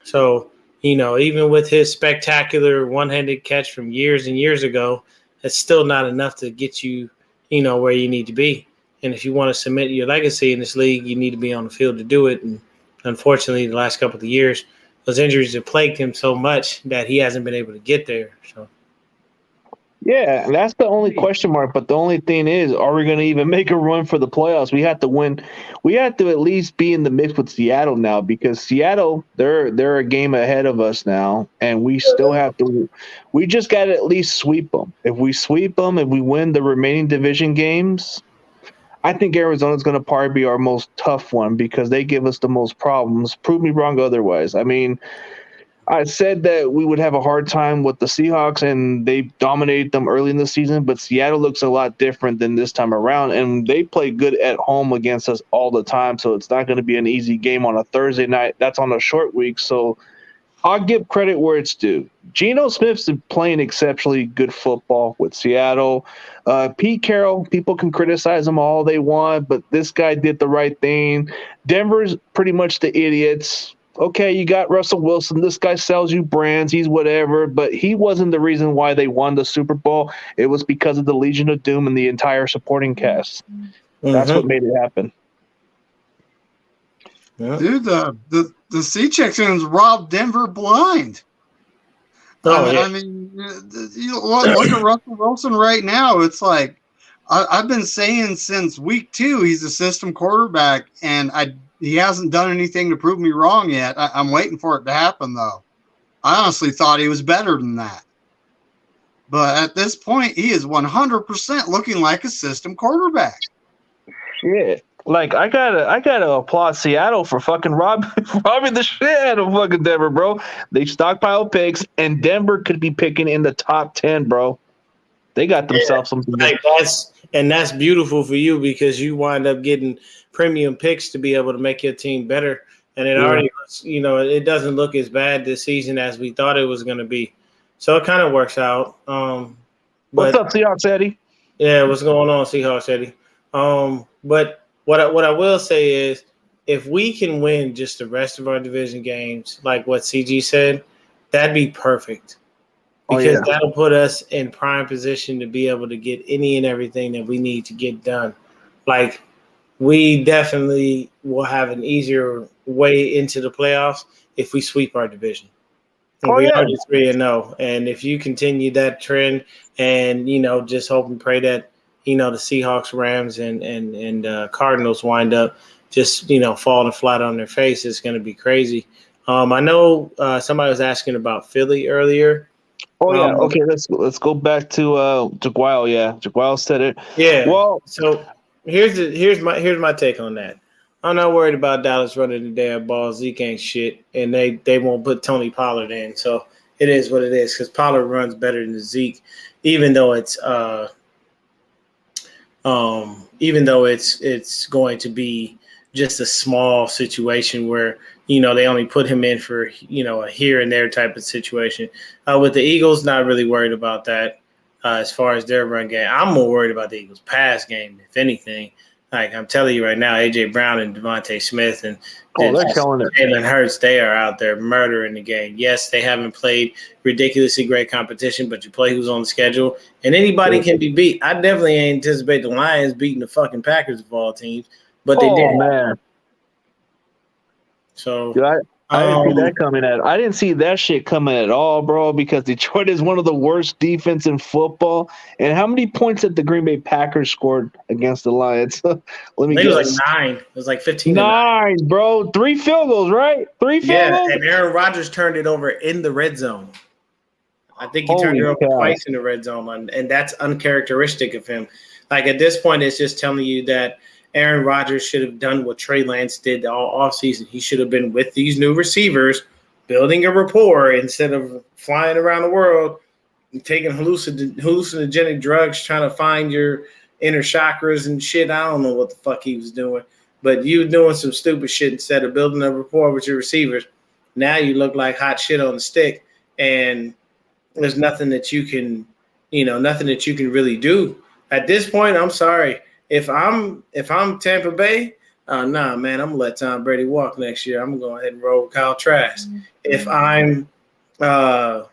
So, even with his spectacular one-handed catch from years and years ago, it's still not enough to get you, where you need to be. And if you want to cement your legacy in this league, you need to be on the field to do it. And unfortunately, the last couple of years, those injuries have plagued him so much that he hasn't been able to get there. So. Yeah, that's the only question mark. But the only thing is, are we going to even make a run for the playoffs? We have to win. We have to at least be in the mix with Seattle now because Seattle, they're a game ahead of us now, and we still have to. We just got to at least sweep them. If we sweep them, if we win the remaining division games, I think Arizona's going to probably be our most tough one because they give us the most problems. Prove me wrong otherwise. I mean. I said that we would have a hard time with the Seahawks, and they dominated them early in the season, but Seattle looks a lot different than this time around, and they play good at home against us all the time, so it's not going to be an easy game on a Thursday night. That's on a short week, so I'll give credit where it's due. Geno Smith's playing exceptionally good football with Seattle. Pete Carroll, people can criticize him all they want, but this guy did the right thing. Denver's pretty much the idiots. Okay, you got Russell Wilson. This guy sells you brands. He's whatever, but he wasn't the reason why they won the Super Bowl. It was because of the Legion of Doom and the entire supporting cast. That's what made it happen. Yeah. Dude, the Sea Chickens robbed Denver blind. I mean, look at Russell Wilson right now. It's like I've been saying since week 2 he's a system quarterback, and he hasn't done anything to prove me wrong yet. I'm waiting for it to happen, though. I honestly thought he was better than that. But at this point, he is 100% looking like a system quarterback. Shit. Like I gotta applaud Seattle for fucking robbing the shit out of fucking Denver, bro. They stockpile picks, and Denver could be picking in the top 10, bro. They got themselves something. Like that's beautiful for you because you wind up getting premium picks to be able to make your team better. And it already looks, it doesn't look as bad this season as we thought it was going to be. So it kind of works out. What's up, Seahawks Eddie? Yeah, what's going on, Seahawks Eddie? But what I will say is, if we can win just the rest of our division games, like what CG said, that'd be perfect. Because that'll put us in prime position to be able to get any and everything that we need to get done. Like, we definitely will have an easier way into the playoffs if we sweep our division. And we are just 3-0. And if you continue that trend and, just hope and pray that, the Seahawks, Rams, and Cardinals wind up just, falling flat on their face, it's going to be crazy. I know somebody was asking about Philly earlier. Oh yeah. Okay. Let's go back to Jaguar. Yeah, Jaguar said it. Yeah. Well, so here's my take on that. I'm not worried about Dallas running the damn ball. Zeke ain't shit, and they won't put Tony Pollard in. So it is what it is because Pollard runs better than Zeke, even though it's going to be just a small situation where they only put him in for a here and there type of situation. With the Eagles, not really worried about that as far as their run game. I'm more worried about the Eagles' pass game, if anything. Like I'm telling you right now, A.J. Brown and Devontae Smith and they're killing it. Jalen Hurts, they are out there murdering the game. Yes, they haven't played ridiculously great competition, but you play who's on the schedule, and anybody can be beat. I definitely anticipate the Lions beating the fucking Packers of all teams, but they did. Man. So Dude, I didn't see that coming I didn't see that shit coming at all, bro, because Detroit is one of the worst defense in football. And how many points did the Green Bay Packers scored against the Lions? Let me guess. It was like 9. It was like 15. 9, bro. 3 field goals, right? 3 field goals? And Aaron Rodgers turned it over in the red zone. I think he turned it over twice in the red zone, and that's uncharacteristic of him. Like at this point, it's just telling you that Aaron Rodgers should have done what Trey Lance did all offseason. He should have been with these new receivers, building a rapport instead of flying around the world and taking hallucinogenic drugs, trying to find your inner chakras and shit. I don't know what the fuck he was doing. But you doing some stupid shit instead of building a rapport with your receivers. Now you look like hot shit on the stick, and there's nothing that you can really do. At this point, I'm sorry. If I'm Tampa Bay, nah, man, I'm gonna let Tom Brady walk next year. I'm gonna go ahead and roll Kyle Trask. If I'm the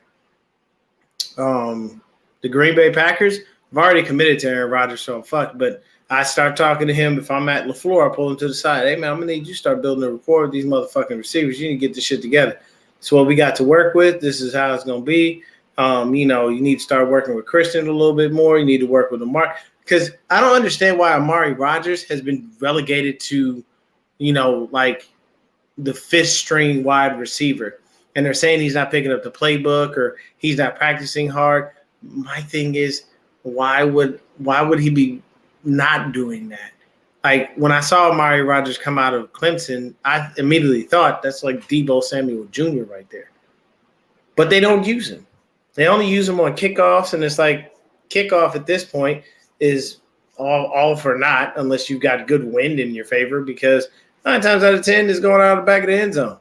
Green Bay Packers, I've already committed to Aaron Rodgers, so fuck. But I start talking to him. If I'm at LaFleur, I pull him to the side. Hey, man, I'm gonna need you to start building a rapport with these motherfucking receivers. You need to get this shit together. It's what we got to work with. This is how it's gonna be. You need to start working with Christian a little bit more. You need to work with Amari. Because I don't understand why Amari Rodgers has been relegated to, like the 5th string wide receiver. And they're saying he's not picking up the playbook or he's not practicing hard. My thing is, why would he be not doing that? Like when I saw Amari Rodgers come out of Clemson, I immediately thought that's like Deebo Samuel Jr. right there. But they don't use him. They only use him on kickoffs, and it's like kickoff at this point is all for naught unless you've got good wind in your favor, because 9 times out of 10 is going out the back of the end zone.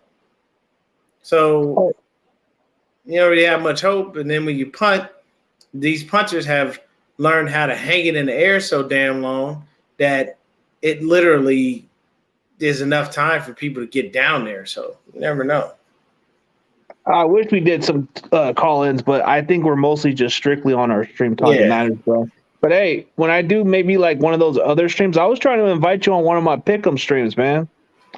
So you don't really have much hope. And then when you punt, these punters have learned how to hang it in the air so damn long that it literally is enough time for people to get down there. So you never know. I wish we did some call-ins, but I think we're mostly just strictly on our stream talking Niners, bro. But hey, when I do maybe like one of those other streams, I was trying to invite you on one of my pick'em streams, man.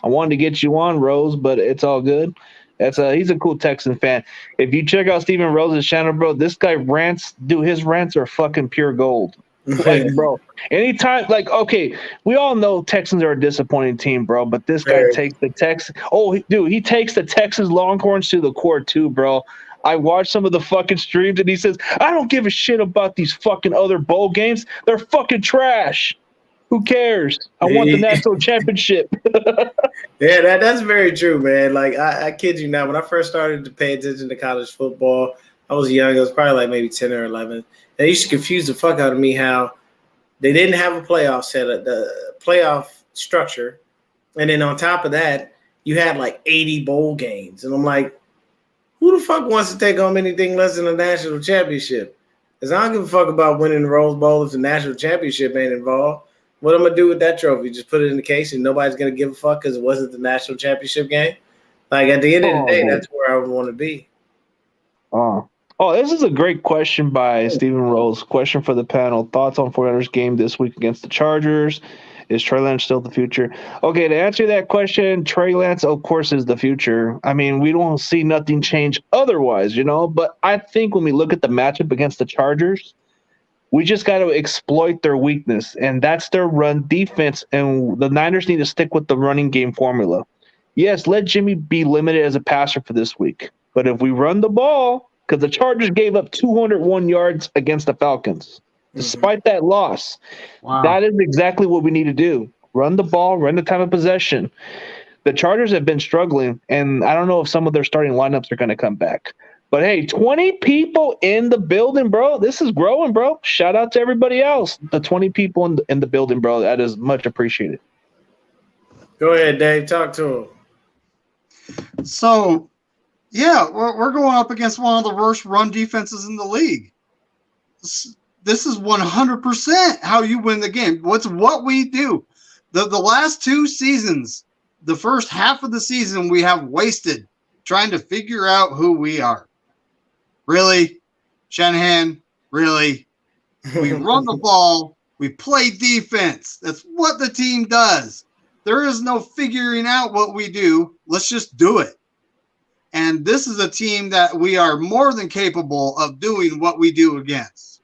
I wanted to get you on, Rose, but it's all good. He's a cool Texan fan. If you check out Steven Rose's channel, bro, this guy rants. Dude, his rants are fucking pure gold. Like, bro, anytime, like, okay, we all know Texans are a disappointing team, bro, but this guy takes the Texans. Oh, dude, he takes the Texas Longhorns to the core too, bro. I watched some of the fucking streams, and he says, I don't give a shit about these fucking other bowl games. They're fucking trash. Who cares? I want the national championship. Yeah, that's very true, man. Like I kid you not. When I first started to pay attention to college football, I was young. I was probably like maybe 10 or 11. They used to confuse the fuck out of me how they didn't have a playoff setup, the playoff structure, and then on top of that, you had like 80 bowl games, and I'm like, who the fuck wants to take home anything less than a national championship? Because I don't give a fuck about winning the Rose Bowl if the national championship ain't involved. What I'm gonna do with that trophy? Just put it in the case, and nobody's gonna give a fuck because it wasn't the national championship game. Like at the end of the day, that's where I would want to be. Oh, this is a great question by Stephen Rose. Question for the panel: thoughts on 49ers game this week against the Chargers? Is Trey Lance still the future? Okay, to answer that question, Trey Lance, of course, is the future. I mean, we don't see nothing change otherwise, But I think when we look at the matchup against the Chargers, we just got to exploit their weakness, and that's their run defense. And the Niners need to stick with the running game formula. Yes, let Jimmy be limited as a passer for this week. But if we run the ball, because the Chargers gave up 201 yards against the Falcons, despite that loss, that is exactly what we need to do. Run the ball, run the time of possession. The Chargers have been struggling, and I don't know if some of their starting lineups are going to come back. But, hey, 20 people in the building, bro. This is growing, bro. Shout out to everybody else. The 20 people in the building, bro. That is much appreciated. Go ahead, Dave. Talk to him. So, yeah, we're going up against one of the worst run defenses in the league. This is 100% how you win the game. What we do. The last two seasons, the first half of the season, we have wasted trying to figure out who we are. Really? Shanahan? Really? We run the ball. We play defense. That's what the team does. There is no figuring out what we do. Let's just do it. And this is a team that we are more than capable of doing what we do against.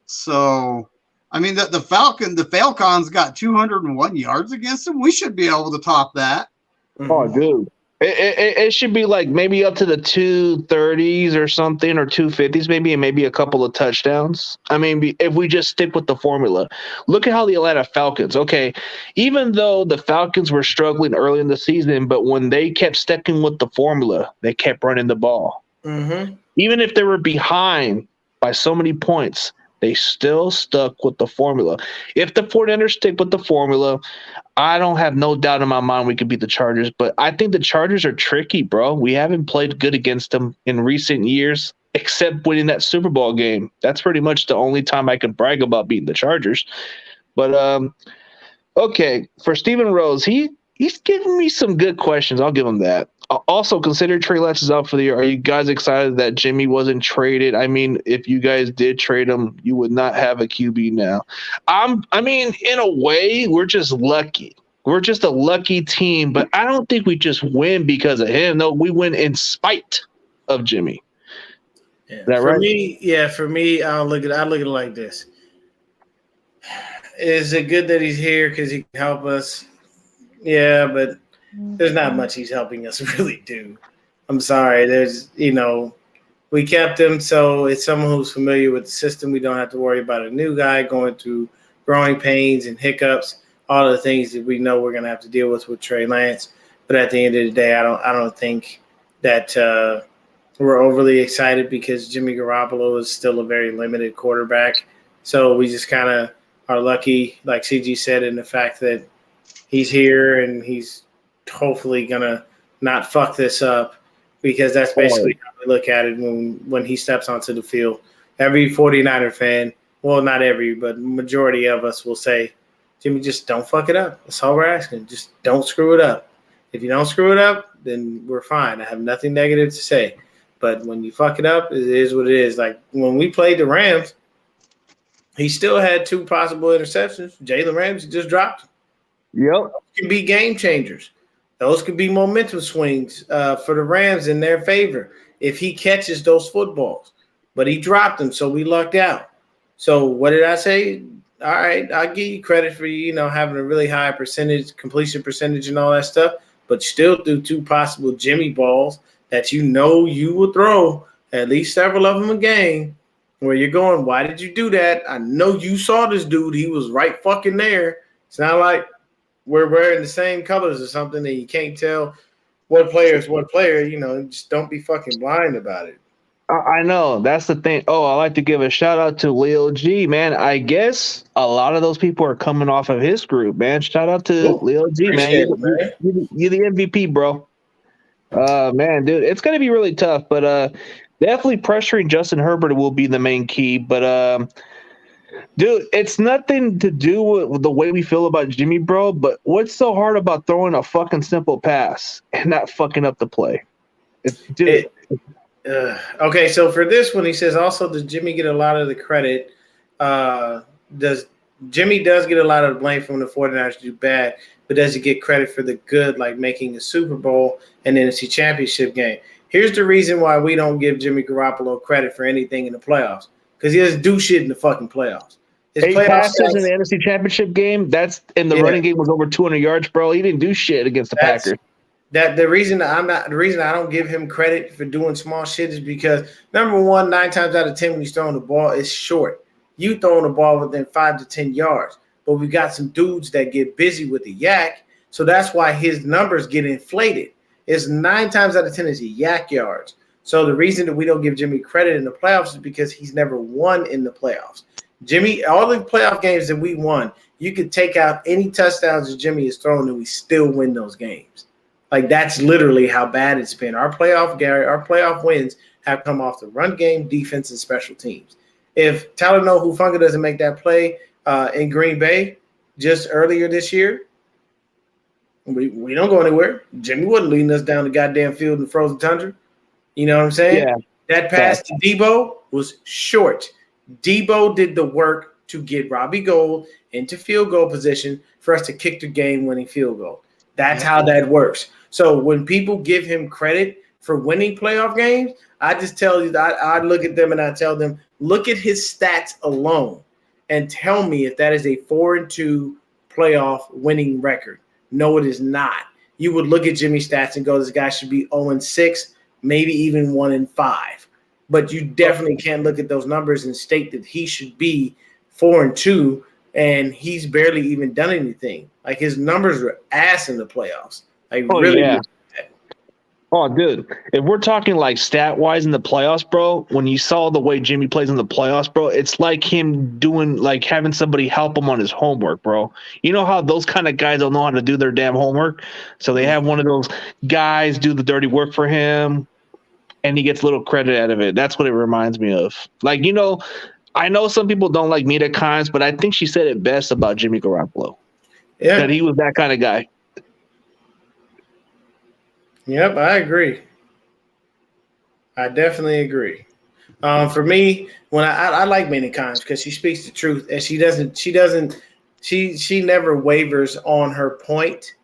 So, I mean, the Falcons got 201 yards against them. We should be able to top that. Oh, dude. It should be like maybe up to the 230s or something, or 250s maybe, and maybe a couple of touchdowns. I mean, if we just stick with the formula. Look at how the Atlanta Falcons, okay, even though the Falcons were struggling early in the season, but when they kept sticking with the formula, they kept running the ball. Even if they were behind by so many points, they still stuck with the formula. If the 49ers stick with the formula, I don't have no doubt in my mind we could beat the Chargers, but I think the Chargers are tricky, bro. We haven't played good against them in recent years, except winning that Super Bowl game. That's pretty much the only time I can brag about beating the Chargers. But, okay, for Stephen Rose, he's giving me some good questions. I'll give him that. Also, consider Trey Lance is out for the year. Are you guys excited that Jimmy wasn't traded? I mean, if you guys did trade him, you would not have a QB now. I mean, in a way, we're just lucky. We're just a lucky team, but I don't think we just win because of him. No, we win in spite of Jimmy. Yeah. Is that right? For me, I look at it like this. Is it good that he's here because he can help us? Yeah, but there's not much he's helping us really do. I'm sorry. We kept him, so it's someone who's familiar with the system. We don't have to worry about a new guy going through growing pains and hiccups, all the things that we know we're going to have to deal with Trey Lance. But at the end of the day, I don't think that we're overly excited because Jimmy Garoppolo is still a very limited quarterback. So we just kind of are lucky, like CG said, in the fact that he's here and he's hopefully gonna not fuck this up, because that's basically how we look at it when he steps onto the field. Every 49er fan, well, not every, but majority of us will say, Jimmy, just don't fuck it up. That's all we're asking. Just don't screw it up. If you don't screw it up, then we're fine. I have nothing negative to say. But when you fuck it up, it is what it is. Like when we played the Rams, he still had 2 possible interceptions. Jalen Ramsey just dropped them. Yep. Those can be game changers. Those could be momentum swings for the Rams in their favor if he catches those footballs. But he dropped them, so we lucked out. So what did I say? All right, I'll give you credit for having a really high completion percentage and all that stuff, but still threw 2 possible Jimmy balls that you will throw at least several of them a game where you're going, why did you do that? I know you saw this dude. He was right fucking there. It's not like we're wearing the same colors or something, and you can't tell what player is what player. Just don't be fucking blind about it. I know that's the thing. Oh, I like to give a shout out to Lil G, man. I guess a lot of those people are coming off of his group, man. Shout out to Cool. Lil G, man. Appreciate it, man. You're the MVP, bro. Man, dude, it's gonna be really tough, but definitely pressuring Justin Herbert will be the main key. But dude, it's nothing to do with the way we feel about Jimmy, bro. But what's so hard about throwing a fucking simple pass and not fucking up the play? Okay, so for this one, he says also, does Jimmy get a lot of the credit? Jimmy does get a lot of the blame from the 49ers do bad, but does he get credit for the good, like making a Super Bowl and NFC Championship game? Here's the reason why we don't give Jimmy Garoppolo credit for anything in the playoffs, because he doesn't do shit in the fucking playoffs. His 8 passes in the NFC Championship game. That's in the running game was over 200 yards, bro. He didn't do shit against the Packers. The reason I don't give him credit for doing small shit is because, number one, 9 times out of 10 when he's throwing the ball, it's short. You throwing the ball within 5 to 10 yards. But we got some dudes that get busy with the yak, so that's why his numbers get inflated. It's 9 times out of 10 is yak yards. So the reason that we don't give Jimmy credit in the playoffs is because he's never won in the playoffs. Jimmy, all the playoff games that we won, you could take out any touchdowns that Jimmy has thrown and we still win those games. Like, that's literally how bad it's been. Our playoff wins have come off the run game, defense, and special teams. If Talanoa Hufanga doesn't make that play in Green Bay just earlier this year, we don't go anywhere. Jimmy wasn't leading us down the goddamn field in the frozen tundra. You know what I'm saying? Yeah. That pass to Debo was short. Debo did the work to get Robbie Gould into field goal position for us to kick the game-winning field goal. That's how that works. So when people give him credit for winning playoff games, I just tell you that I look at them and I tell them, look at his stats alone and tell me if that is a 4-2 playoff winning record. No, it is not. You would look at Jimmy's stats and go, this guy should be 0-6, maybe even 1-5. But you definitely can't look at those numbers and state that he should be 4-2, and he's barely even done anything. Like, his numbers are ass in the playoffs. Like, really. Yeah. Oh, dude, if we're talking like stat-wise in the playoffs, bro, when you saw the way Jimmy plays in the playoffs, bro, it's like him doing, like, having somebody help him on his homework, bro. You know how those kind of guys don't know how to do their damn homework? So they have one of those guys do the dirty work for him, and he gets a little credit out of it. That's what it reminds me of. Like, you know, I know some people don't like Mita Kimes, but I think she said it best about Jimmy Garoppolo. Yeah. That he was that kind of guy. Yep, I agree. I definitely agree. For me, when I like Mita Kimes because she speaks the truth, and she never wavers on her point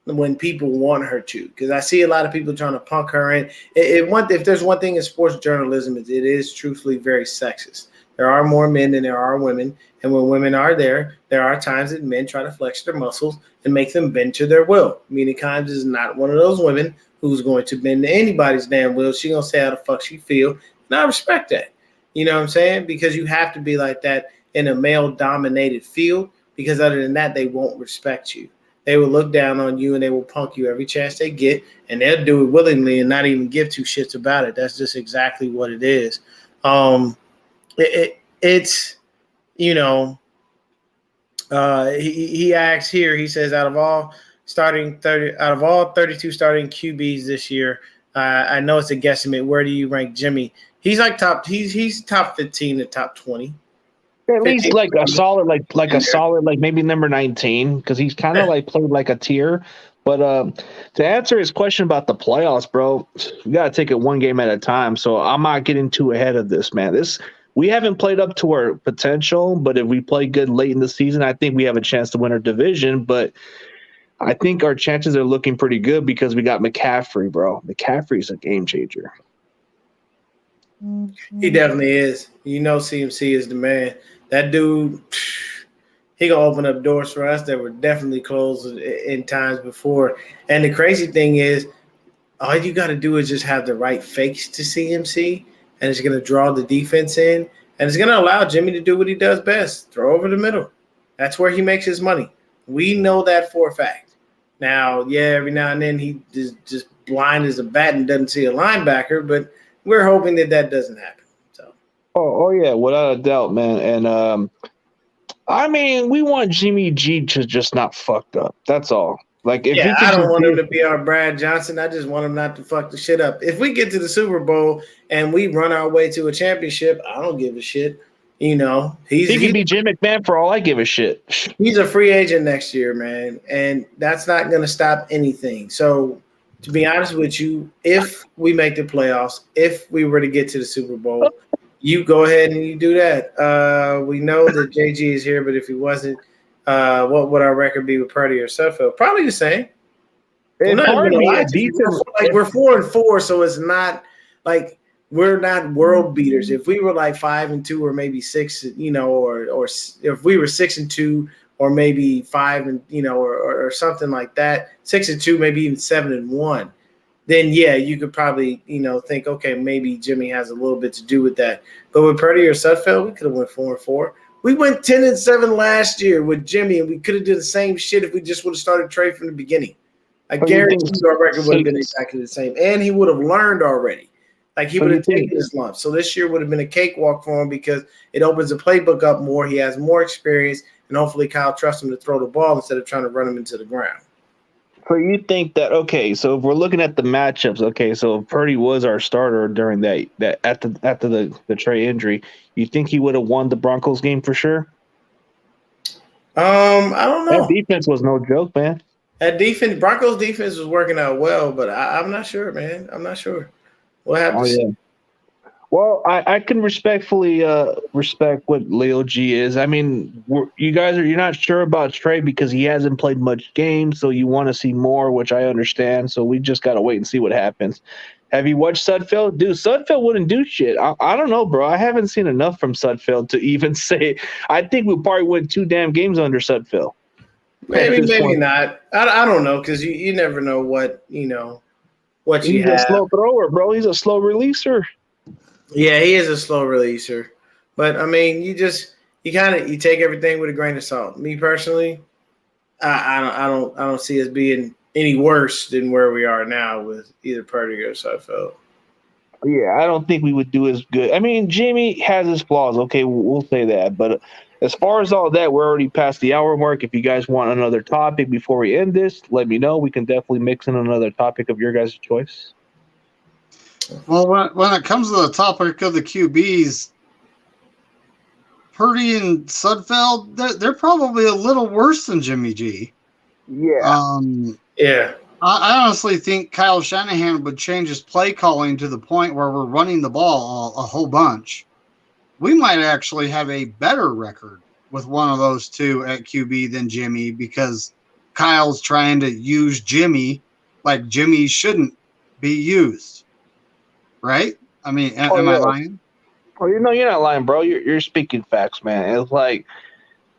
when people want her to, because I see a lot of people trying to punk her in. If there's one thing in sports journalism, it is truthfully very sexist. There are more men than there are women, and when women are there are times that men try to flex their muscles and make them bend to their will. Mita Kimes is not one of those women who's going to bend to anybody's damn will. She's going to say how the fuck she feel, and I respect that. You know what I'm saying? Because you have to be like that in a male-dominated field, because other than that, they won't respect you. They will look down on you and they will punk you every chance they get, and they'll do it willingly and not even give two shits about it. That's just exactly what it is. It's, you know, he asks here, he says, out of all 32 starting QBs this year, I know it's a guesstimate. Where do you rank Jimmy? He's like he's top 15 to top 20. At least like a solid, like maybe number 19, because he's kind of like played like a tier. But to answer his question about the playoffs, bro, we got to take it one game at a time. So I'm not getting too ahead of this, man. We haven't played up to our potential, but if we play good late in the season, I think we have a chance to win our division. But I think our chances are looking pretty good because we got McCaffrey, bro. McCaffrey's a game changer. He definitely is. You know, CMC is the man. That dude, he gonna open up doors for us that were definitely closed in times before. And the crazy thing is, all you got to do is just have the right fakes to CMC, and it's gonna draw the defense in, and it's gonna allow Jimmy to do what he does best: throw over the middle. That's where he makes his money. We know that for a fact. Now, yeah, every now and then he just blind as a bat and doesn't see a linebacker, but we're hoping that doesn't happen. So. Oh yeah, without a doubt, man. And I mean, we want Jimmy G to just not fucked up. That's all. Like if he I can don't just want be him to be our Brad Johnson. I just want him not to fuck the shit up. If we get to the Super Bowl and we run our way to a championship, I don't give a shit. You know, he could be Jim McMahon for all I give a shit. He's a free agent next year, man, and that's not going to stop anything. So, to be honest with you, if we make the playoffs, if we were to get to the Super Bowl, you go ahead and you do that. We know that JG is here, but if he wasn't, what would our record be with Purdy or Sudfeld? Probably the same. We're 4-4, so it's not like we're not world beaters. If we were like 5-2 or maybe 6, you know, or if we were 6-2 or maybe 5 and you know, or something like that, 6-2, maybe even 7-1, then yeah, you could probably, you know, think, okay, maybe Jimmy has a little bit to do with that. But with Purdy or Sudfeld, we could have went 4-4. We went 10-7 last year with Jimmy, and we could have did the same shit if we just would have started trade from the beginning. I guarantee our record would have been exactly the same, and he would have learned already. Like he would have taken his lumps. So this year would have been a cakewalk for him because it opens the playbook up more. He has more experience, and hopefully Kyle trusts him to throw the ball instead of trying to run him into the ground. So you think that so if we're looking at the matchups, so if Purdy was our starter during that after the Trey injury, you think he would have won the Broncos game for sure? I don't know. That defense was no joke, man. That defense, Broncos defense was working out well, but I'm not sure, man. I'm not sure. We'll have to see. Well, I can respectfully respect what Leo G is. I mean, you're not sure about Trey because he hasn't played much games, so you want to see more, which I understand. So we just got to wait and see what happens. Have you watched Sudfeld? Dude, Sudfeld wouldn't do shit. I don't know, bro. I haven't seen enough from Sudfeld to even say. I think we probably went 2 damn games under Sudfeld. Maybe not. I don't know because you never know what you have. He's a slow thrower, bro. He's a slow releaser. Yeah, he is a slow releaser, but I mean, you take everything with a grain of salt. Me personally, I don't see us being any worse than where we are now with either Purdy or Sudfeld. Yeah, I don't think we would do as good. I mean, Jimmy has his flaws. Okay, we'll say that, but as far as all that, we're already past the hour mark. If you guys want another topic before we end this, let me know. We can definitely mix in another topic of your guys' choice. Well, when it comes to the topic of the QBs, Purdy and Sudfeld, they're probably a little worse than Jimmy G. Yeah. Yeah. I honestly think Kyle Shanahan would change his play calling to the point where we're running the ball a whole bunch. We might actually have a better record with one of those two at QB than Jimmy because Kyle's trying to use Jimmy like Jimmy shouldn't be used. Right? I mean, am I lying? Oh, you're not lying, bro. You're speaking facts, man. It's like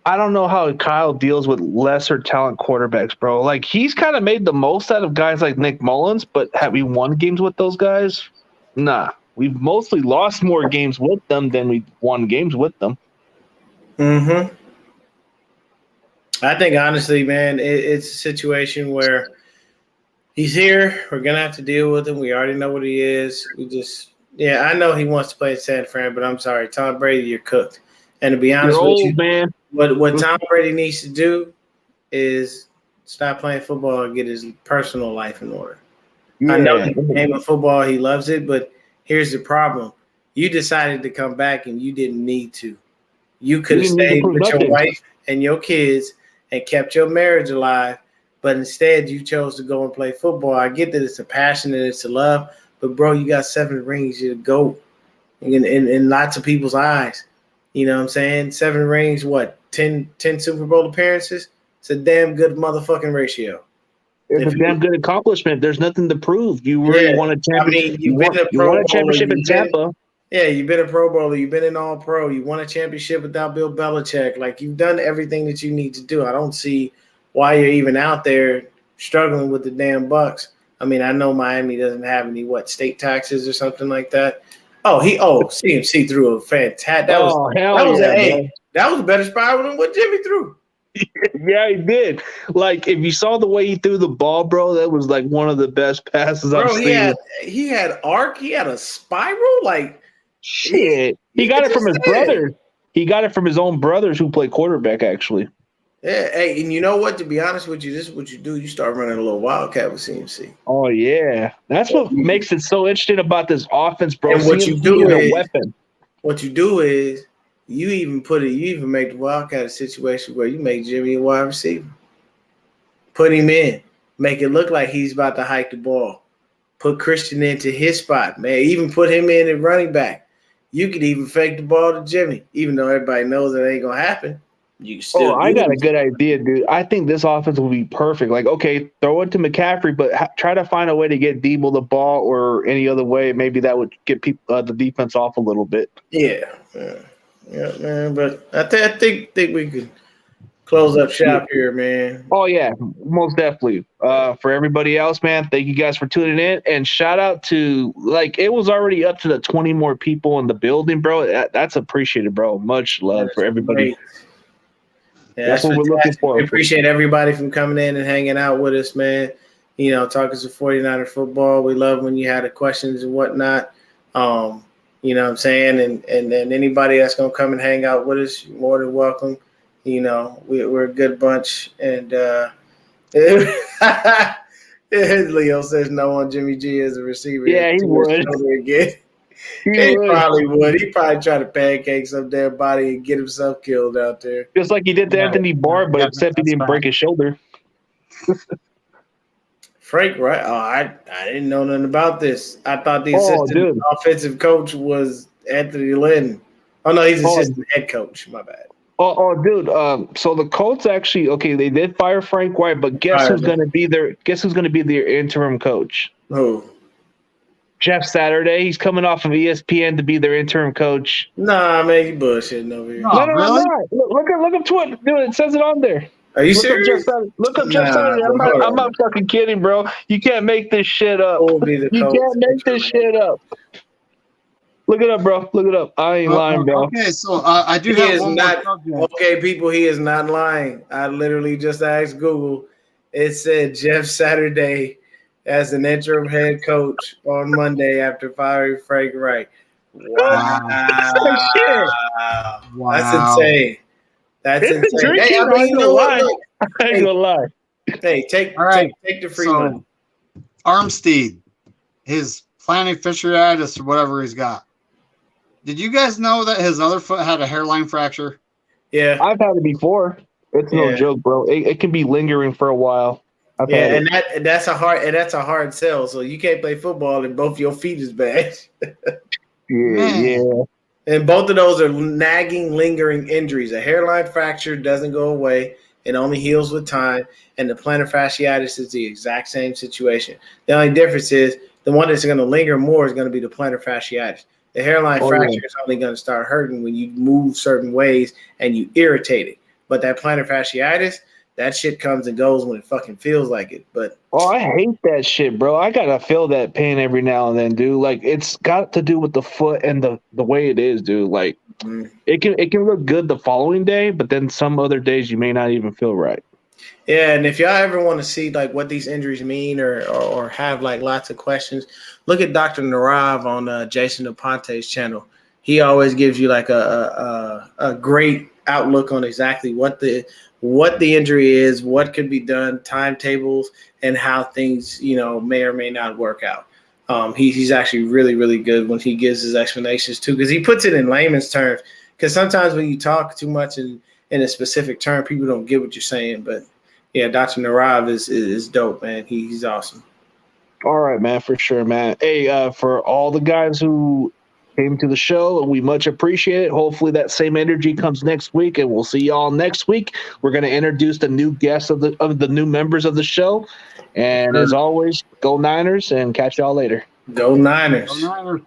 I don't know how Kyle deals with lesser talent quarterbacks, bro. Like he's kind of made the most out of guys like Nick Mullins, but have we won games with those guys? Nah. We've mostly lost more games with them than we've won games with them. Mm-hmm. I think honestly, man, it's a situation where he's here. We're gonna have to deal with him. We already know what he is. I know he wants to play in San Fran, but I'm sorry, Tom Brady, you're cooked. And to be honest with you, man, what Tom Brady needs to do is stop playing football and get his personal life in order. Yeah. I know the game of football, he loves it, but here's the problem: you decided to come back and you didn't need to. You could have stayed with your wife and your kids and kept your marriage alive. But instead, you chose to go and play football. I get that it's a passion and it's a love, but bro, you got 7 rings. You're the GOAT in lots of people's eyes. You know what I'm saying? 7 rings, what? 10 Super Bowl appearances? It's a damn good motherfucking ratio. It's a damn good accomplishment. There's nothing to prove. You really won a championship. I mean, you won a championship in Tampa. You've been a Pro Bowler. You've been an All-Pro. You won a championship without Bill Belichick. Like, you've done everything that you need to do. I don't see why you're even out there struggling with the damn Bucks. I mean, I know Miami doesn't have any state taxes or something like that. CMC threw a fantastic. That was a better spiral than what Jimmy threw. Yeah, he did. Like, if you saw the way he threw the ball, bro, that was like one of the best passes I've Bro, seen. he had arc, he had a spiral, like Shit. He got it from his brother. He got it from his own brothers who play quarterback, actually. Yeah, hey, and you know what? To be honest with you, this is what you do. You start running a little wildcat with CMC. Oh, yeah. That's what makes it so interesting about this offense, bro. And what you do is a is weapon. What you do is you even make the wildcat a situation where you make Jimmy a wide receiver. Put him in. Make it look like he's about to hike the ball. Put Christian into his spot, man. Even put him in at running back. You could even fake the ball to Jimmy, even though everybody knows that ain't gonna happen. You can still. I got a good idea, dude. I think this offense will be perfect. Like, okay, throw it to McCaffrey, but try to find a way to get Debo the ball or any other way. Maybe that would get people the defense off a little bit. Yeah, man. But I think we could close up shop here, man. Oh yeah, most definitely. For everybody else, man, thank you guys for tuning in, and shout out to it was already up to the 20 more people in the building, bro. That's appreciated, bro. Much love for everybody. Great. Yeah, that's what we're looking for. We appreciate everybody from coming in and hanging out with us, man. You know, talking some 49er football. We love when you had the questions and whatnot. You know what I'm saying? And then anybody that's going to come and hang out with us, you're more than welcome. You know, we're a good bunch. And Leo says no on Jimmy G as a receiver. Yeah, he would. Again. He probably would. He probably try to pancake some damn body and get himself killed out there. Just like he did to Anthony Barr, but except he didn't break his shoulder. Frank, right? Oh, I didn't know nothing about this. I thought the assistant offensive coach was Anthony Lynn. Oh, no, he's assistant head coach. My bad. Dude. So the Colts actually, they did fire Frank White, but guess who's going to be their interim coach? Who? Jeff Saturday. He's coming off of ESPN to be their interim coach. Nah, man, you bullshitting over here. No, really? Look up Twitter. Dude, it says it on there. Are you serious? Look up Jeff Saturday. I'm not fucking kidding, bro. You can't make this shit up. You can't make this shit up. Look it up, bro. Look it up. I ain't lying, bro. Okay, so I do have one more subject. Okay, people, he is not lying. I literally just asked Google. It said Jeff Saturday as an interim head coach on Monday after firing Frank Wright. Wow. Wow. That's insane. That's insane. Hey, I ain't gonna lie. Hey, take the free money. Armstead, his plantar fasciitis or whatever he's got. Did you guys know that his other foot had a hairline fracture? Yeah. I've had it before. It's no joke, bro. It can be lingering for a while. That's a hard sell. So you can't play football and both your feet is bad. Yeah. And both of those are nagging, lingering injuries. A hairline fracture doesn't go away. It only heals with time. And the plantar fasciitis is the exact same situation. The only difference is the one that's going to linger more is going to be the plantar fasciitis. The hairline fracture is only going to start hurting when you move certain ways and you irritate it. But that plantar fasciitis, that shit comes and goes when it fucking feels like it. But I hate that shit, bro. I gotta feel that pain every now and then, dude. Like, it's got to do with the foot and the way it is, dude. Like, it can look good the following day, but then some other days you may not even feel right. Yeah, and if y'all ever want to see like what these injuries mean or have like lots of questions, look at Dr. Narav on Jason DePonte's channel. He always gives you like a great outlook on exactly what the injury is, what could be done, timetables, and how things may or may not work out. He's actually really, really good when he gives his explanations too, because he puts it in layman's terms. Because sometimes when you talk too much in a specific term, people don't get what you're saying. But yeah, Dr. Narav is dope, man. He's awesome. All right, man, for sure, man. Hey, for all the guys who came to the show, we much appreciate it. Hopefully that same energy comes next week, and we'll see y'all next week. We're going to introduce the new guests of the new members of the show. And as always, go Niners, and catch y'all later. Go Niners. Go Niners.